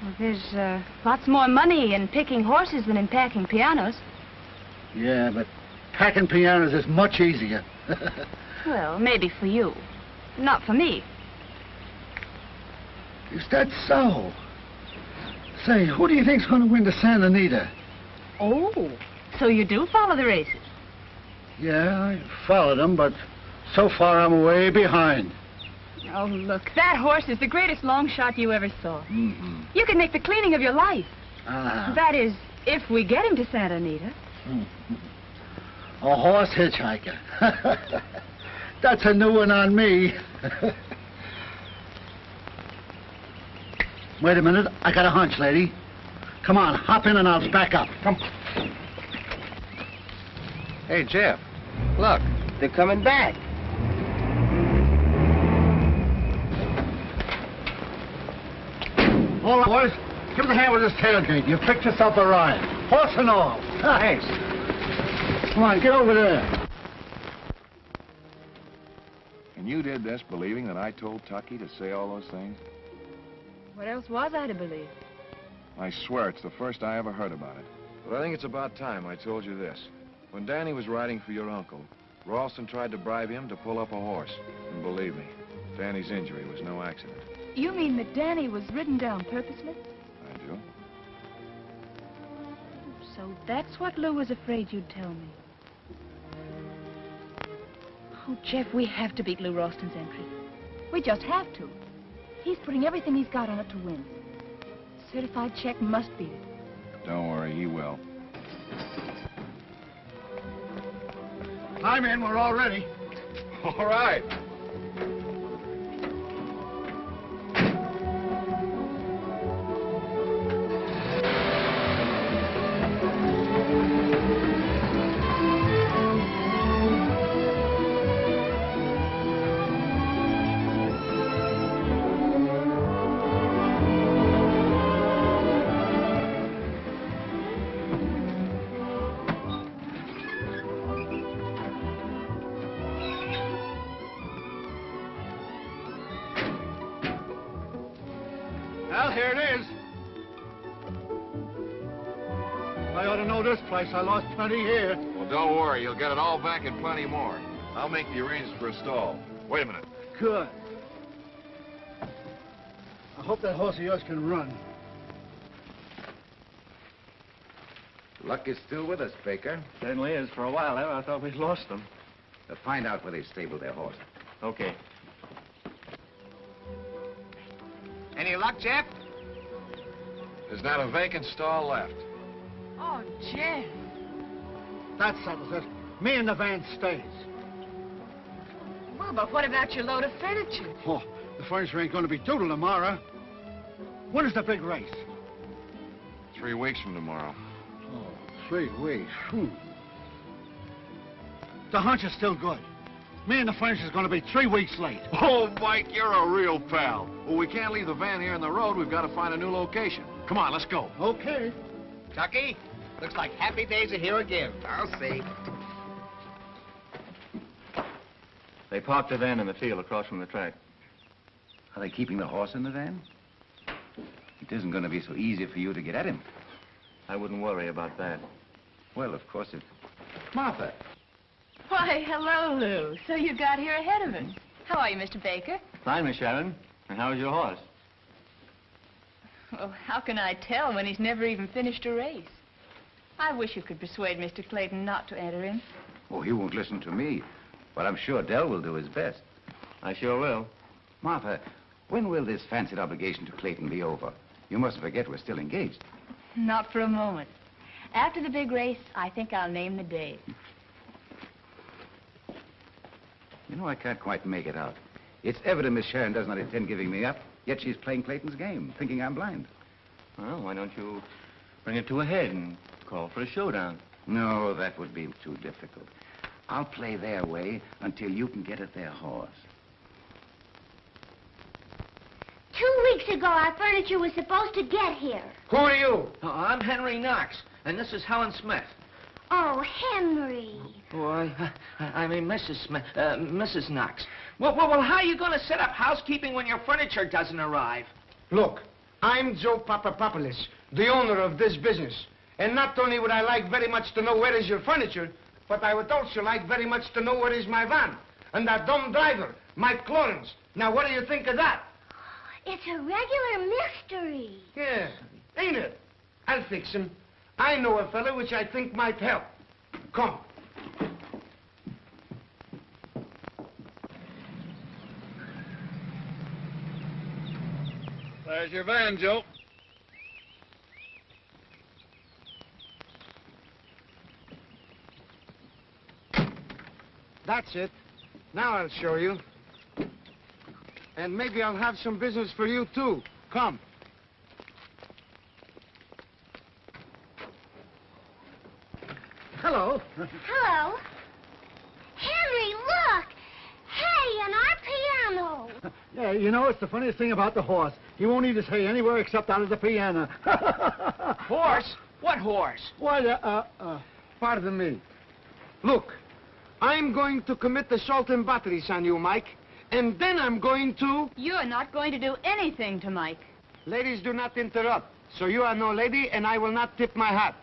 Well, there's lots more money in picking horses than in packing pianos. Yeah, but packing pianos is much easier. Well, maybe for you. Not for me. Is that so? Say, who do you think's going to win the Santa Anita? Oh, so you do follow the races? Yeah, I followed them, but so far I'm way behind. Oh, look, that horse is the greatest long shot you ever saw. Mm-hmm. You could make the cleaning of your life. That is, if we get him to Santa Anita. Mm-hmm. A horse hitchhiker. That's a new one on me. Wait a minute, I got a hunch, lady. Come on, hop in and I'll back up. Come. Hey, Jeff, look. They're coming back. All right, boys, give us a hand with this tailgate. You've picked yourself a ride. Horse and all. Thanks. Come on, get over there. And you did this believing that I told Tucky to say all those things? What else was I to believe? I swear it's the first I ever heard about it. But I think it's about time I told you this. When Danny was riding for your uncle, Ralston tried to bribe him to pull up a horse. And believe me, Danny's injury was no accident. You mean that Danny was ridden down purposely? I do. So that's what Lou was afraid you'd tell me. Oh, Jeff, we have to beat Lou Ralston's entry. We just have to. He's putting everything he's got on it to win. Certified check must beat it. Don't worry, he will. I'm in, we're all ready. All right. Well, here it is. I ought to know this place. I lost plenty here. Well, don't worry. You'll get it all back and plenty more. I'll make the arrangements for a stall. Wait a minute. Good. I hope that horse of yours can run. Luck is still with us, Baker. Certainly is. For a while there, I thought we'd lost them. Find out where they stabled their horse. Okay. Any luck, Jeff? There's not a vacant stall left. Oh, Jeff. That settles it. Me and the van stays. Well, but what about your load of furniture? Oh, the furniture ain't going to be due till tomorrow. When is the big race? 3 weeks from tomorrow. Oh, 3 weeks. The hunch is still good. Me and the furniture's going to be 3 weeks late. Oh, Mike, you're a real pal. Well, we can't leave the van here in the road. We've got to find a new location. Come on, let's go. Okay. Tucky, looks like happy days are here again. I'll see. They parked the van in the field across from the track. Are they keeping the horse in the van? It isn't going to be so easy for you to get at him. I wouldn't worry about that. Well, of course, if... Martha. Why, hello, Lou. So you got here ahead of us. How are you, Mr. Baker? Fine, Miss Sharon. And how's your horse? Well, how can I tell when he's never even finished a race? I wish you could persuade Mr. Clayton not to enter him. Oh, he won't listen to me. But I'm sure Dell will do his best. I sure will. Martha, when will this fancied obligation to Clayton be over? You mustn't forget we're still engaged. Not for a moment. After the big race, I think I'll name the day. You know, I can't quite make it out. It's evident Miss Sharon does not intend giving me up, yet she's playing Clayton's game, thinking I'm blind. Well, why don't you bring it to a head and call for a showdown? No, that would be too difficult. I'll play their way until you can get at their horse. 2 weeks ago, our furniture was supposed to get here. Who are you? I'm Henry Knox, and this is Helen Smith. Oh, Henry. Oh, I mean Mrs. Smith, Mrs. Knox. Well, how are you going to set up housekeeping when your furniture doesn't arrive? Look, I'm Joe Papapopoulos, the owner of this business. And not only would I like very much to know where is your furniture, But I would also like very much to know where is my van. And that dumb driver, Mike Lawrence. Now, what do you think of that? It's a regular mystery. Yeah, ain't it? I'll fix him. I know a fellow which I think might help. Come. There's your van, Joe. That's it. Now I'll show you. And maybe I'll have some business for you, too. Come. Hello. Hello. Henry, look! Hay on our piano. Yeah, you know, it's the funniest thing about the horse. He won't eat his hay anywhere except out of the piano. Horse? What horse? Why, Pardon me. Look, I'm going to commit assault and batteries on you, Mike. And then I'm going to... You're not going to do anything to Mike. Ladies do not interrupt. So you are no lady, and I will not tip my hat.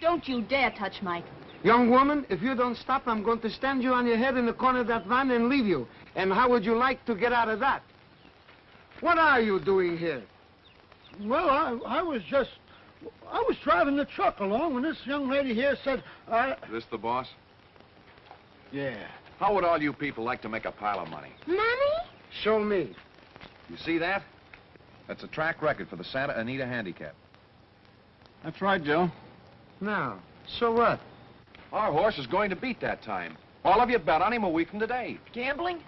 Don't you dare touch Mike. Young woman, if you don't stop, I'm going to stand you on your head in the corner of that van and leave you. And how would you like to get out of that? What are you doing here? well, I was driving the truck along when this young lady here said, This the boss? Yeah. How would all you people like to make a pile of money? Money? Show me. You see that? That's a track record for the Santa Anita Handicap. That's right, Joe. Now, so what? Our horse is going to beat that time. All of you bet on him a week from today. Gambling?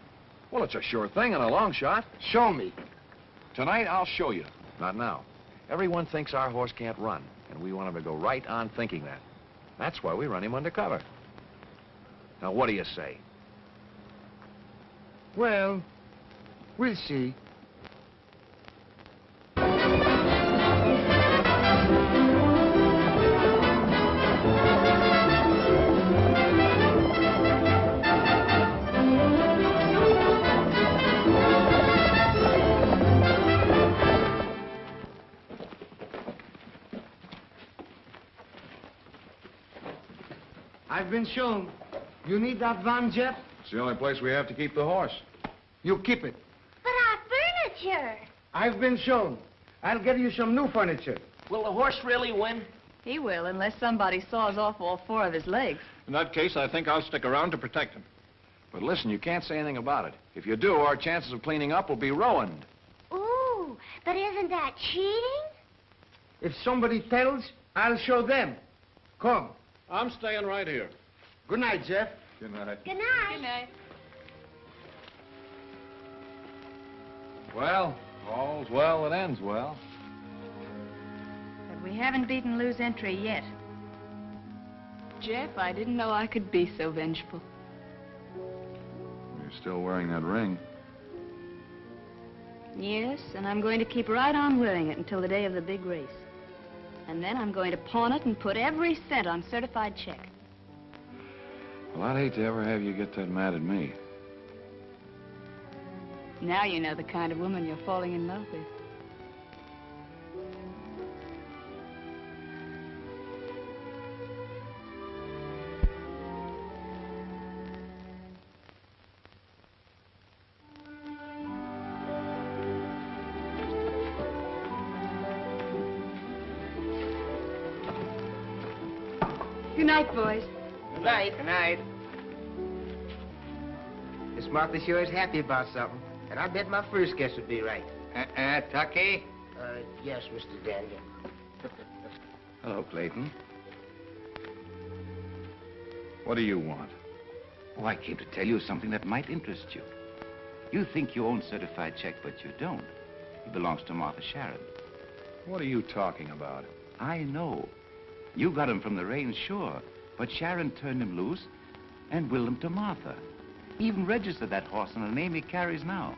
Well, it's a sure thing and a long shot. Show me. Tonight, I'll show you. Not now. Everyone thinks our horse can't run, and we want him to go right on thinking that. That's why we run him undercover. Now, what do you say? Well, we'll see. I've been shown. You need that van, Jeff? It's the only place we have to keep the horse. You keep it. But our furniture. I've been shown. I'll get you some new furniture. Will the horse really win? He will, unless somebody saws off all 4 of his legs. In that case, I think I'll stick around to protect him. But listen, you can't say anything about it. If you do, our chances of cleaning up will be ruined. Ooh, but isn't that cheating? If somebody tells, I'll show them. Come. I'm staying right here. Good night, Jeff. Good night. Good night. Good night. Well, all's well that ends well. But we haven't beaten Lou's entry yet. Jeff, I didn't know I could be so vengeful. You're still wearing that ring. Yes, and I'm going to keep right on wearing it until the day of the big race. And then I'm going to pawn it and put every cent on certified check. Well, I'd hate to ever have you get that mad at me. Now you know the kind of woman you're falling in love with. Good night, boys. Good night. Good night. Miss Martha sure is happy about something. And I bet my first guess would be right. Tucky? Yes, Mr. Daniel. Hello, Clayton. What do you want? Oh, I came to tell you something that might interest you. You think you own certified check, but you don't. It belongs to Martha Sharon. What are you talking about? I know. You got him from the range, sure. But Sharon turned him loose and willed him to Martha. Even registered that horse in the name he carries now.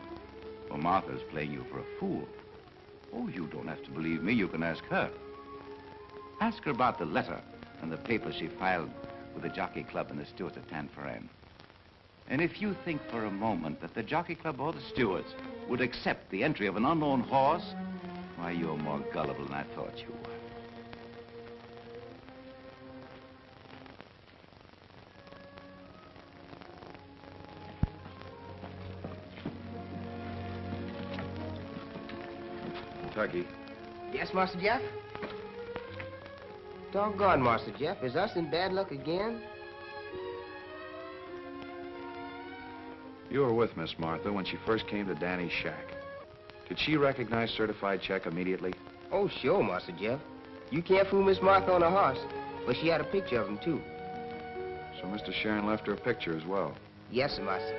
Well, Martha's playing you for a fool. Oh, you don't have to believe me. You can ask her. Ask her about the letter and the papers she filed with the Jockey Club and the stewards at Tanforan. And if you think for a moment that the Jockey Club or the stewards would accept the entry of an unknown horse, why, you're more gullible than I thought you were. Tucky. Yes, Master Jeff? Doggone, Master Jeff. Is us in bad luck again? You were with Miss Martha when she first came to Danny's shack. Did she recognize certified check immediately? Oh, sure, Master Jeff. You can't fool Miss Martha on a horse. But she had a picture of him, too. So Mr. Sharon left her a picture as well. Yes, sir, Master.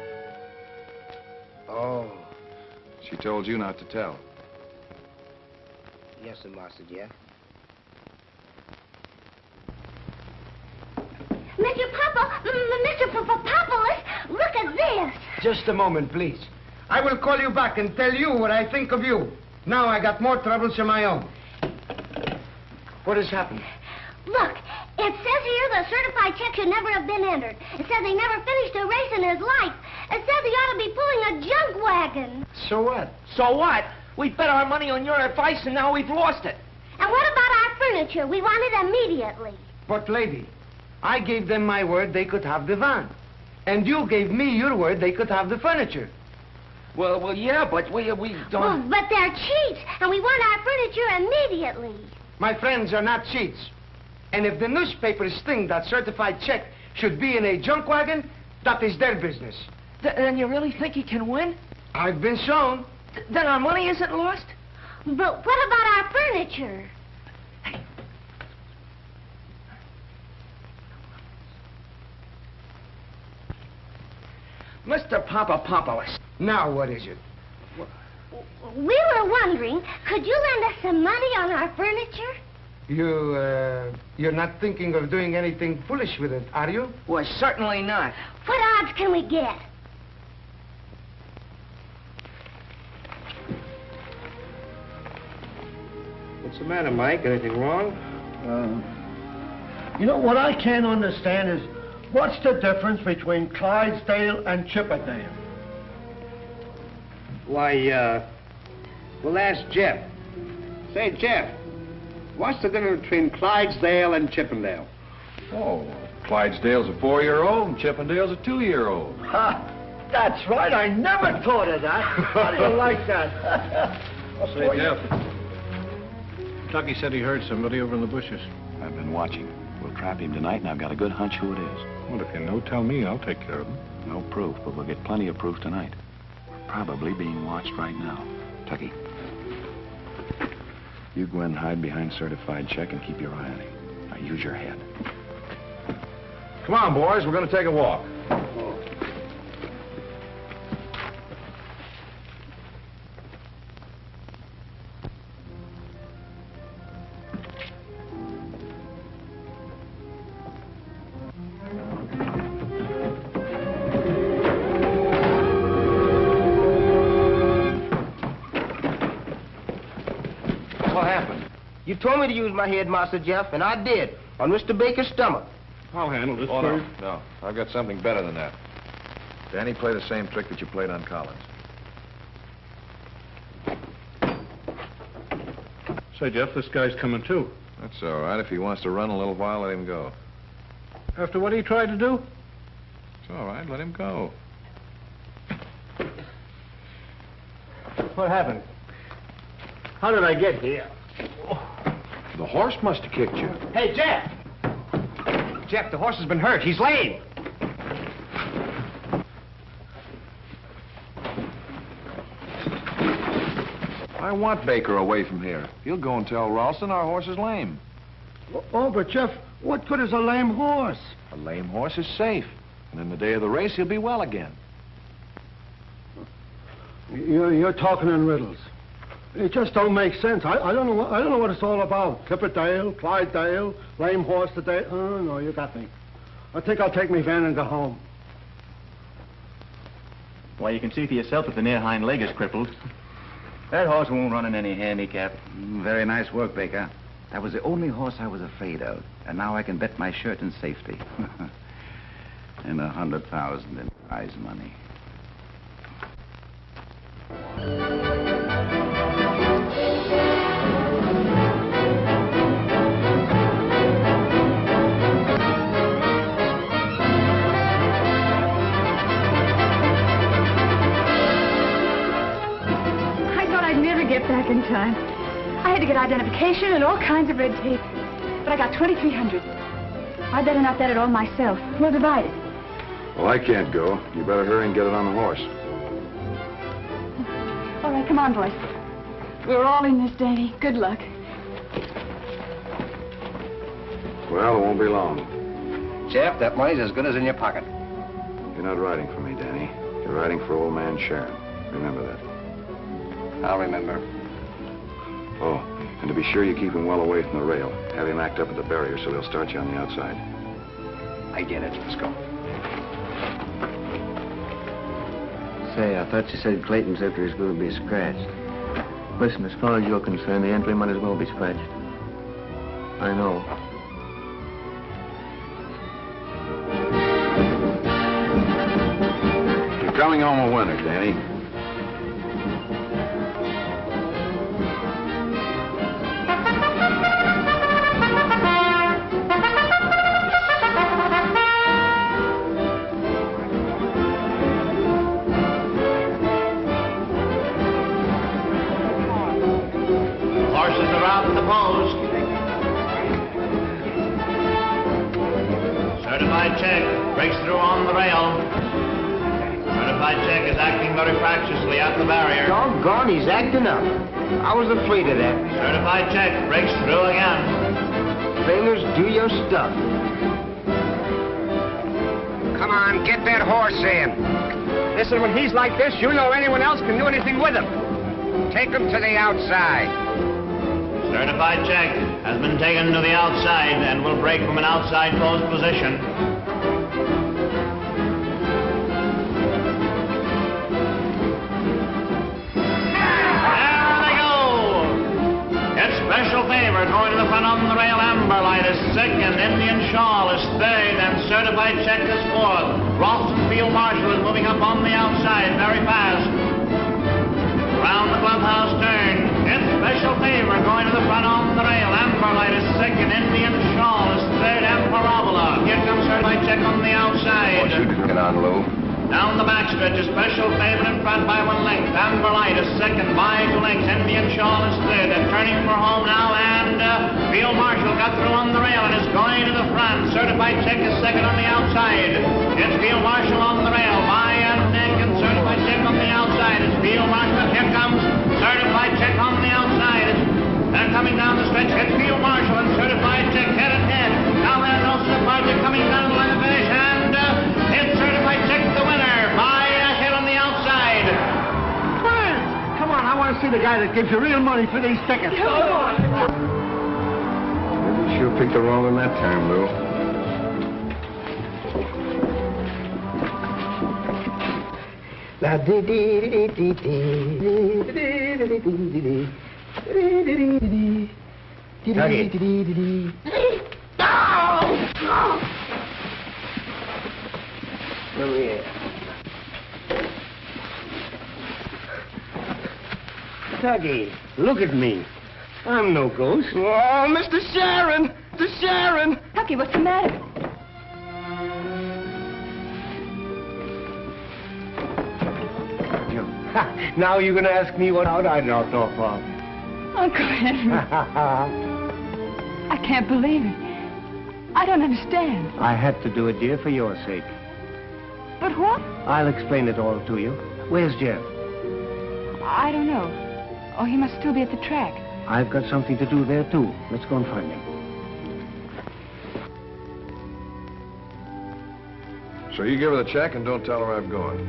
Oh. She told you not to tell. Yes, sir, Master Jeff. Mr. Papopoulos, look at this. Just a moment, please. I will call you back and tell you what I think of you. Now I got more troubles of my own. What has happened? Look, it says here the certified check should never have been entered. It says he never finished a race in his life. It says he ought to be pulling a junk wagon. So what? So what? We bet our money on your advice, and now we've lost it. And what about our furniture? We want it immediately. But, lady, I gave them my word they could have the van. And you gave me your word they could have the furniture. Well, yeah, but we don't... Well, but they're cheats, and we want our furniture immediately. My friends are not cheats. And if the newspapers think that certified check should be in a junk wagon, that is their business. Then you really think he can win? I've been shown. Then our money isn't lost? But what about our furniture? Mr. Papopoulos. Now what is it? We were wondering, could you lend us some money on our furniture? You're not thinking of doing anything foolish with it, are you? Well, certainly not. What odds can we get? What's the matter, Mike? Anything wrong? You know, what I can't understand is, what's the difference between Clydesdale and Chippendale? Why, we'll ask Jeff. Say, Jeff, what's the difference between Clydesdale and Chippendale? Oh, Clydesdale's a 4-year-old and Chippendale's a 2-year-old. Ha! That's right. I never thought of that. How do you like that? Say, Jeff. Tucky said he heard somebody over in the bushes. I've been watching. We'll trap him tonight, and I've got a good hunch who it is. Well, if you know, tell me. I'll take care of him. No proof, but we'll get plenty of proof tonight. We're probably being watched right now. Tucky, you go in and hide behind certified check and keep your eye on him. Now, use your head. Come on, boys. We're going to take a walk. You told me to use my head, Master Jeff, and I did, on Mr. Baker's stomach. I'll handle this Oh, first. no. I've got something better than that. Danny, play the same trick that you played on Collins. Say, Jeff, this guy's coming too. That's all right. If he wants to run a little while, let him go. After what he tried to do? It's all right. Let him go. What happened? How did I get here? The horse must have kicked you. Hey, Jeff! Jeff, the horse has been hurt. He's lame. I want Baker away from here. He'll go and tell Ralston our horse is lame. Oh, but Jeff, what good is a lame horse? A lame horse is safe. And in the day of the race, he'll be well again. You're talking in riddles. It just don't make sense. I don't know what it's all about. Clipperdale, Clydesdale, lame horse today. Oh, no, you got me. I think I'll take me van and go home. Why, you can see for yourself if the near hind leg is crippled. That horse won't run in any handicap. Very nice work, Baker. That was the only horse I was afraid of. And now I can bet my shirt in safety. And 100,000 in prize money. I thought I'd never get back in time. get identification and all kinds of red tape. But I got 2,300. I better not bet it all myself. We'll divide it. Well, I can't go. You better hurry and get it on the horse. All right, come on, boys. We're all in this, Danny. Good luck. Well, it won't be long. Jeff, that money's as good as in your pocket. You're not riding for me, Danny. You're riding for old man Sharon. Remember that. I'll remember. Oh, and to be sure you keep him well away from the rail. Have him act up at the barrier so he'll start you on the outside. I get it. Let's go. Say, I thought you said Clayton's entry is going to be scratched. Listen, as far as you're concerned, the entry might as well be scratched. I know. You're coming home a winner, Danny. Horses are out in the post. Certified check breaks through on the rail. Certified check is acting very fractiously at the barrier. Doggone, he's acting up. I was afraid of that. Certified check breaks through again. Trailers, do your stuff. Come on, get that horse in. Listen, when he's like this, you know anyone else can do anything with him. Take him to the outside. Certified check has been taken to the outside and will break from an outside post position. There they go! It's special favor going to the front on the rail. Amber Light is second, Indian Shawl is third, and certified check is fourth. Ralston Field Marshal is moving up on the outside very fast. Round the clubhouse turn. It's special favor going to the front on the rail. Amber Light is second. Indian Shawl is third. And Parabola. Here comes certified check on the outside. Get on, Lou. Down the backstretch is special favor in front by 1 length. Amber Light is second by 2 lengths. Indian Shawl is third. They're turning for home now, and Field Marshal got through on the rail and is going to the front. Certified check is second on the outside. It's Field Marshal on the rail by a neck, and certified check on the outside. It's Field Marshal. Here comes certified check on the outside. They're coming down the stretch. It's Field Marshal and certified check head and head. Now there's no certified check coming down the line of finish, and it's certified check the winner by a head on the outside. Come on, I want to see the guy that gives you real money for these tickets. Maybe you sure picked the wrong one that time, Lou. La dee dee dee dee dee dee dee dee. Come here. Tuggy, look at me. I'm no ghost. Oh, Mr. Sharon! Mr. Sharon! Tucky, what's the matter? Now you're going to ask me what out I knocked off of. Uncle Henry. I can't believe it. I don't understand. I had to do it, dear, for your sake. But what? I'll explain it all to you. Where's Jeff? I don't know. Oh, he must still be at the track. I've got something to do there, too. Let's go and find him. So you give her the check and don't tell her I've gone.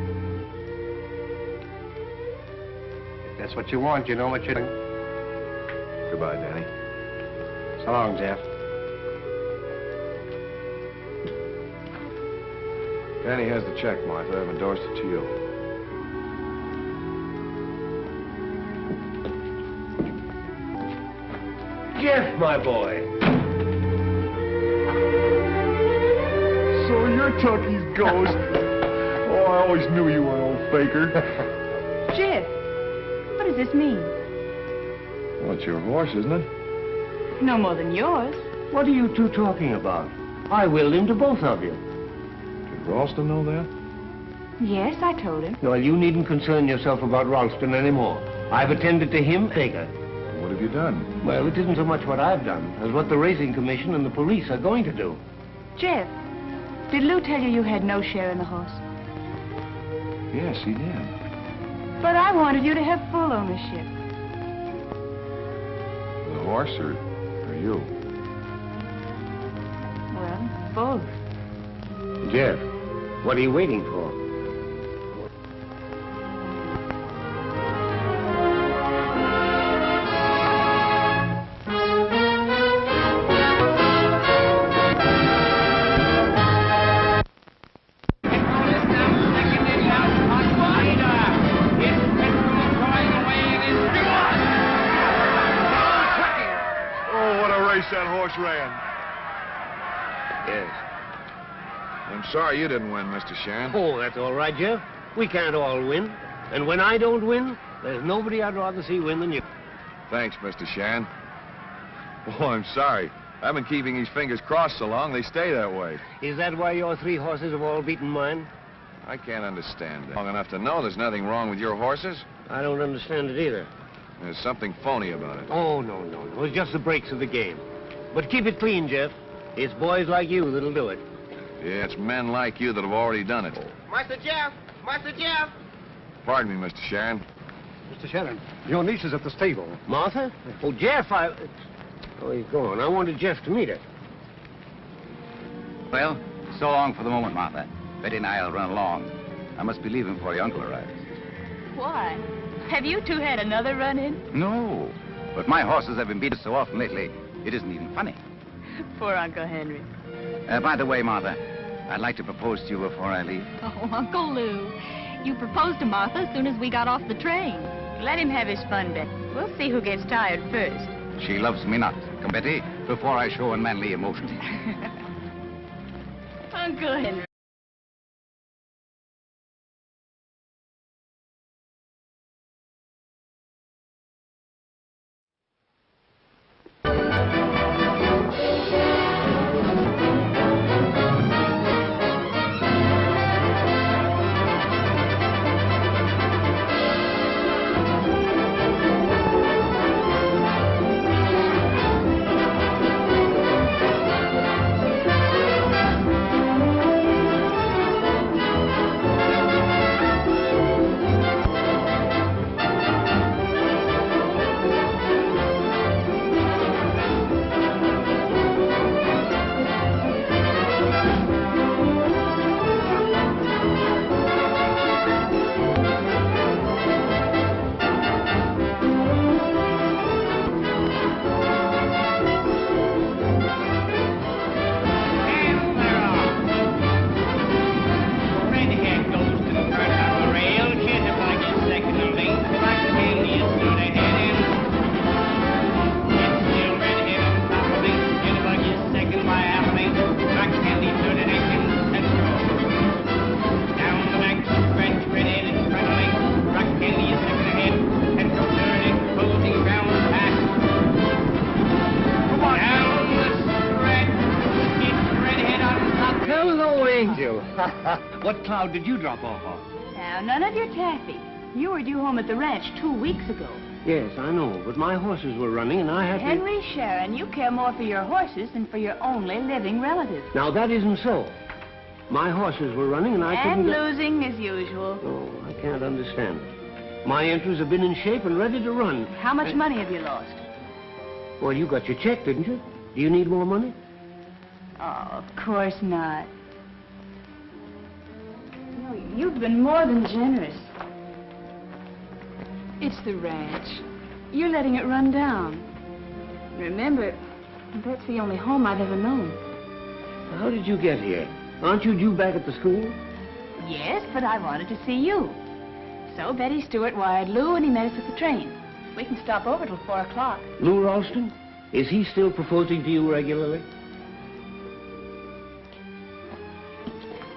If that's what you want, you know what you're doing. Goodbye, Danny. So long, Jeff. Danny has the check, Martha. I've endorsed it to you. Jeff, my boy. So you're Tucky's ghost. Oh, I always knew you were an old faker. Jeff, what does this mean? Well, it's your horse, isn't it? No more than yours. What are you two talking about? I willed him to both of you. Did Ralston know that? Yes, I told him. Well, you needn't concern yourself about Ralston anymore. I've attended to him, Baker. What have you done? Well, it isn't so much what I've done as what the Racing Commission and the police are going to do. Jeff, did Lou tell you you had no share in the horse? Yes, he did. But I wanted you to have full ownership. The horse or you? Well, both. Jeff, what are you waiting for? That horse ran. Yes. I'm sorry you didn't win, Mr. Sharon. Oh, that's all right, Jeff. We can't all win. And when I don't win, there's nobody I'd rather see win than you. Thanks, Mr. Sharon. Oh, I'm sorry. I've been keeping these fingers crossed so long, they stay that way. Is that why your 3 horses have all beaten mine? I can't understand that. Long enough to know there's nothing wrong with your horses. I don't understand it either. There's something phony about it. Oh, no. It's just the breaks of the game. But keep it clean, Jeff. It's boys like you that'll do it. Yeah, it's men like you that have already done it. Master Jeff! Master Jeff! Pardon me, Mr. Sharon. Mr. Sharon, your niece is at the stable. Martha? Oh, Jeff, Oh, he's gone. I wanted Jeff to meet her. Well, so long for the moment, Martha. Betty and I'll run along. I must be leaving before your uncle arrives. Why? Have you two had another run-in? No, but my horses have been beaten so often lately, it isn't even funny. Poor Uncle Henry. By the way, Martha, I'd like to propose to you before I leave. Oh, Uncle Lou. You proposed to Martha as soon as we got off the train. Let him have his fun, Betty. We'll see who gets tired first. She loves me not. Come, Betty, before I show unmanly emotion. Uncle Henry. What cloud did you drop off of? Now, none of your taffy. You were due home at the ranch 2 weeks ago. Yes, I know, but my horses were running and I had to... Henry Sharon, you care more for your horses than for your only living relative. Now, that isn't so. My horses were running and I couldn't... And losing as usual. Oh, I can't understand it. My entries have been in shape and ready to run. How much money have you lost? Well, you got your check, didn't you? Do you need more money? Oh, of course not. No, you've been more than generous. It's the ranch. You're letting it run down. Remember, that's the only home I've ever known. How did you get here? Aren't you due back at the school? Yes, but I wanted to see you. So Betty Stewart wired Lou and he met us at the train. We can stop over till 4 o'clock. Lou Ralston? Is he still proposing to you regularly?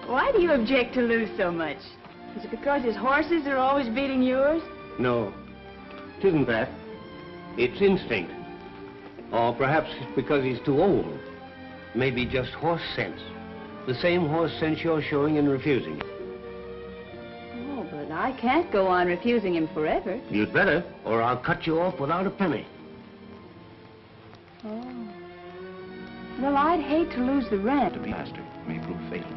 Why do you object to Lou so much? Is it because his horses are always beating yours? No, it isn't that. It's instinct. Or perhaps it's because he's too old. Maybe just horse sense. The same horse sense you're showing in refusing. Oh, but I can't go on refusing him forever. You'd better, or I'll cut you off without a penny. Oh. Well, I'd hate to lose the rent. To be faster may prove fatal.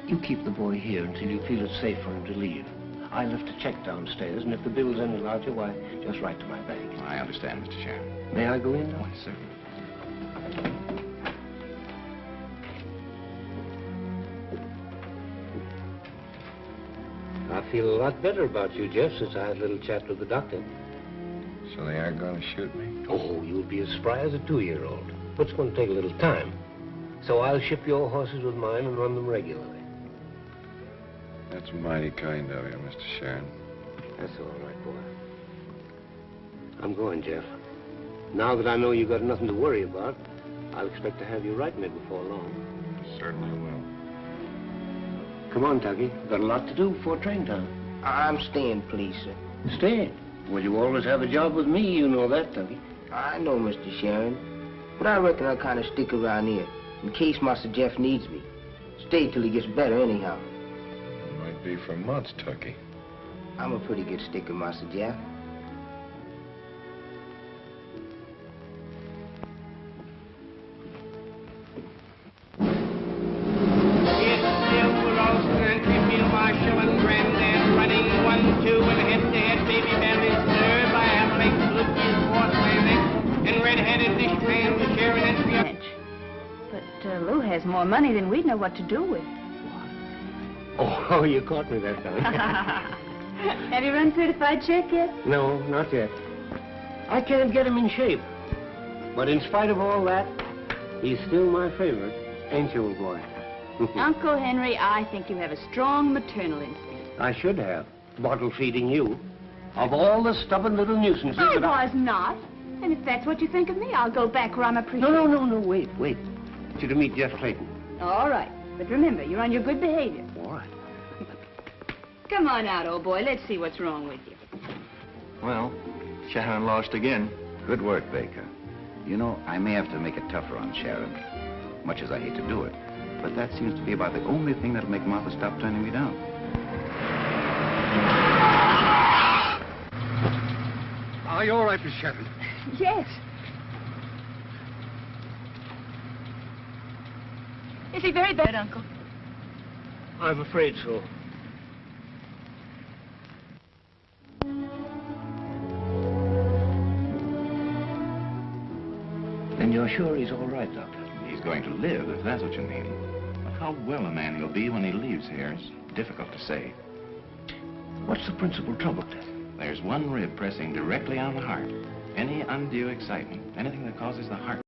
You keep the boy here until you feel it's safe for him to leave. I left a check downstairs, and if the bill's any larger, why, just write to my bank. I understand, Mr. Sharon. May I go in now? Why, certainly. I feel a lot better about you, Jeff, since I had a little chat with the doctor. So they aren't going to shoot me? Oh, you'll be as spry as a 2-year-old. But it's going to take a little time. So I'll ship your horses with mine and run them regularly. That's mighty kind of you, Mr. Sharon. That's all right, boy. I'm going, Jeff. Now that I know you've got nothing to worry about, I'll expect to have you right me before long. Certainly will. Come on, Tuggy. Got a lot to do before train time. I'm staying, please, sir. Stay. Well, you always have a job with me, you know that, Tuggy. I know, Mr. Sharon. But I reckon I'll kind of stick around here, in case Master Jeff needs me. Stay till he gets better, anyhow. It might be for months, Tucky. I'm a pretty good sticker, Master Jeff. Marshall and Grandad running 1-2 and head-to-head. Baby Bell is third by half length. Luke is fourth by a length. And red-headed Dishpan to Sharon and But Lou has more money than we'd know what to do with. Oh, you caught me that time. Have you run certified check yet? No, not yet. I can't get him in shape. But in spite of all that, he's still my favorite, ain't you, old boy? Uncle Henry, I think you have a strong maternal instinct. I should have. Bottle feeding you. Of all the stubborn little nuisances I that was not. And if that's what you think of me, I'll go back where I'm appreciated. No, wait. I want you to meet Jeff Clayton. All right. But remember, you're on your good behavior. All right. Come on out, old boy. Let's see what's wrong with you. Well, Sharon lost again. Good work, Baker. You know, I may have to make it tougher on Sharon, much as I hate to do it. But that seems to be about the only thing that'll make Martha stop turning me down. Are you all right, Miss Sharon? Yes. Is he very bad, Uncle? I'm afraid so. Then you're sure he's all right, Doctor? He's going to live, if that's what you mean. But how well a man he'll be when he leaves here is difficult to say. What's the principal trouble? There's one rib pressing directly on the heart. Any undue excitement, anything that causes the heart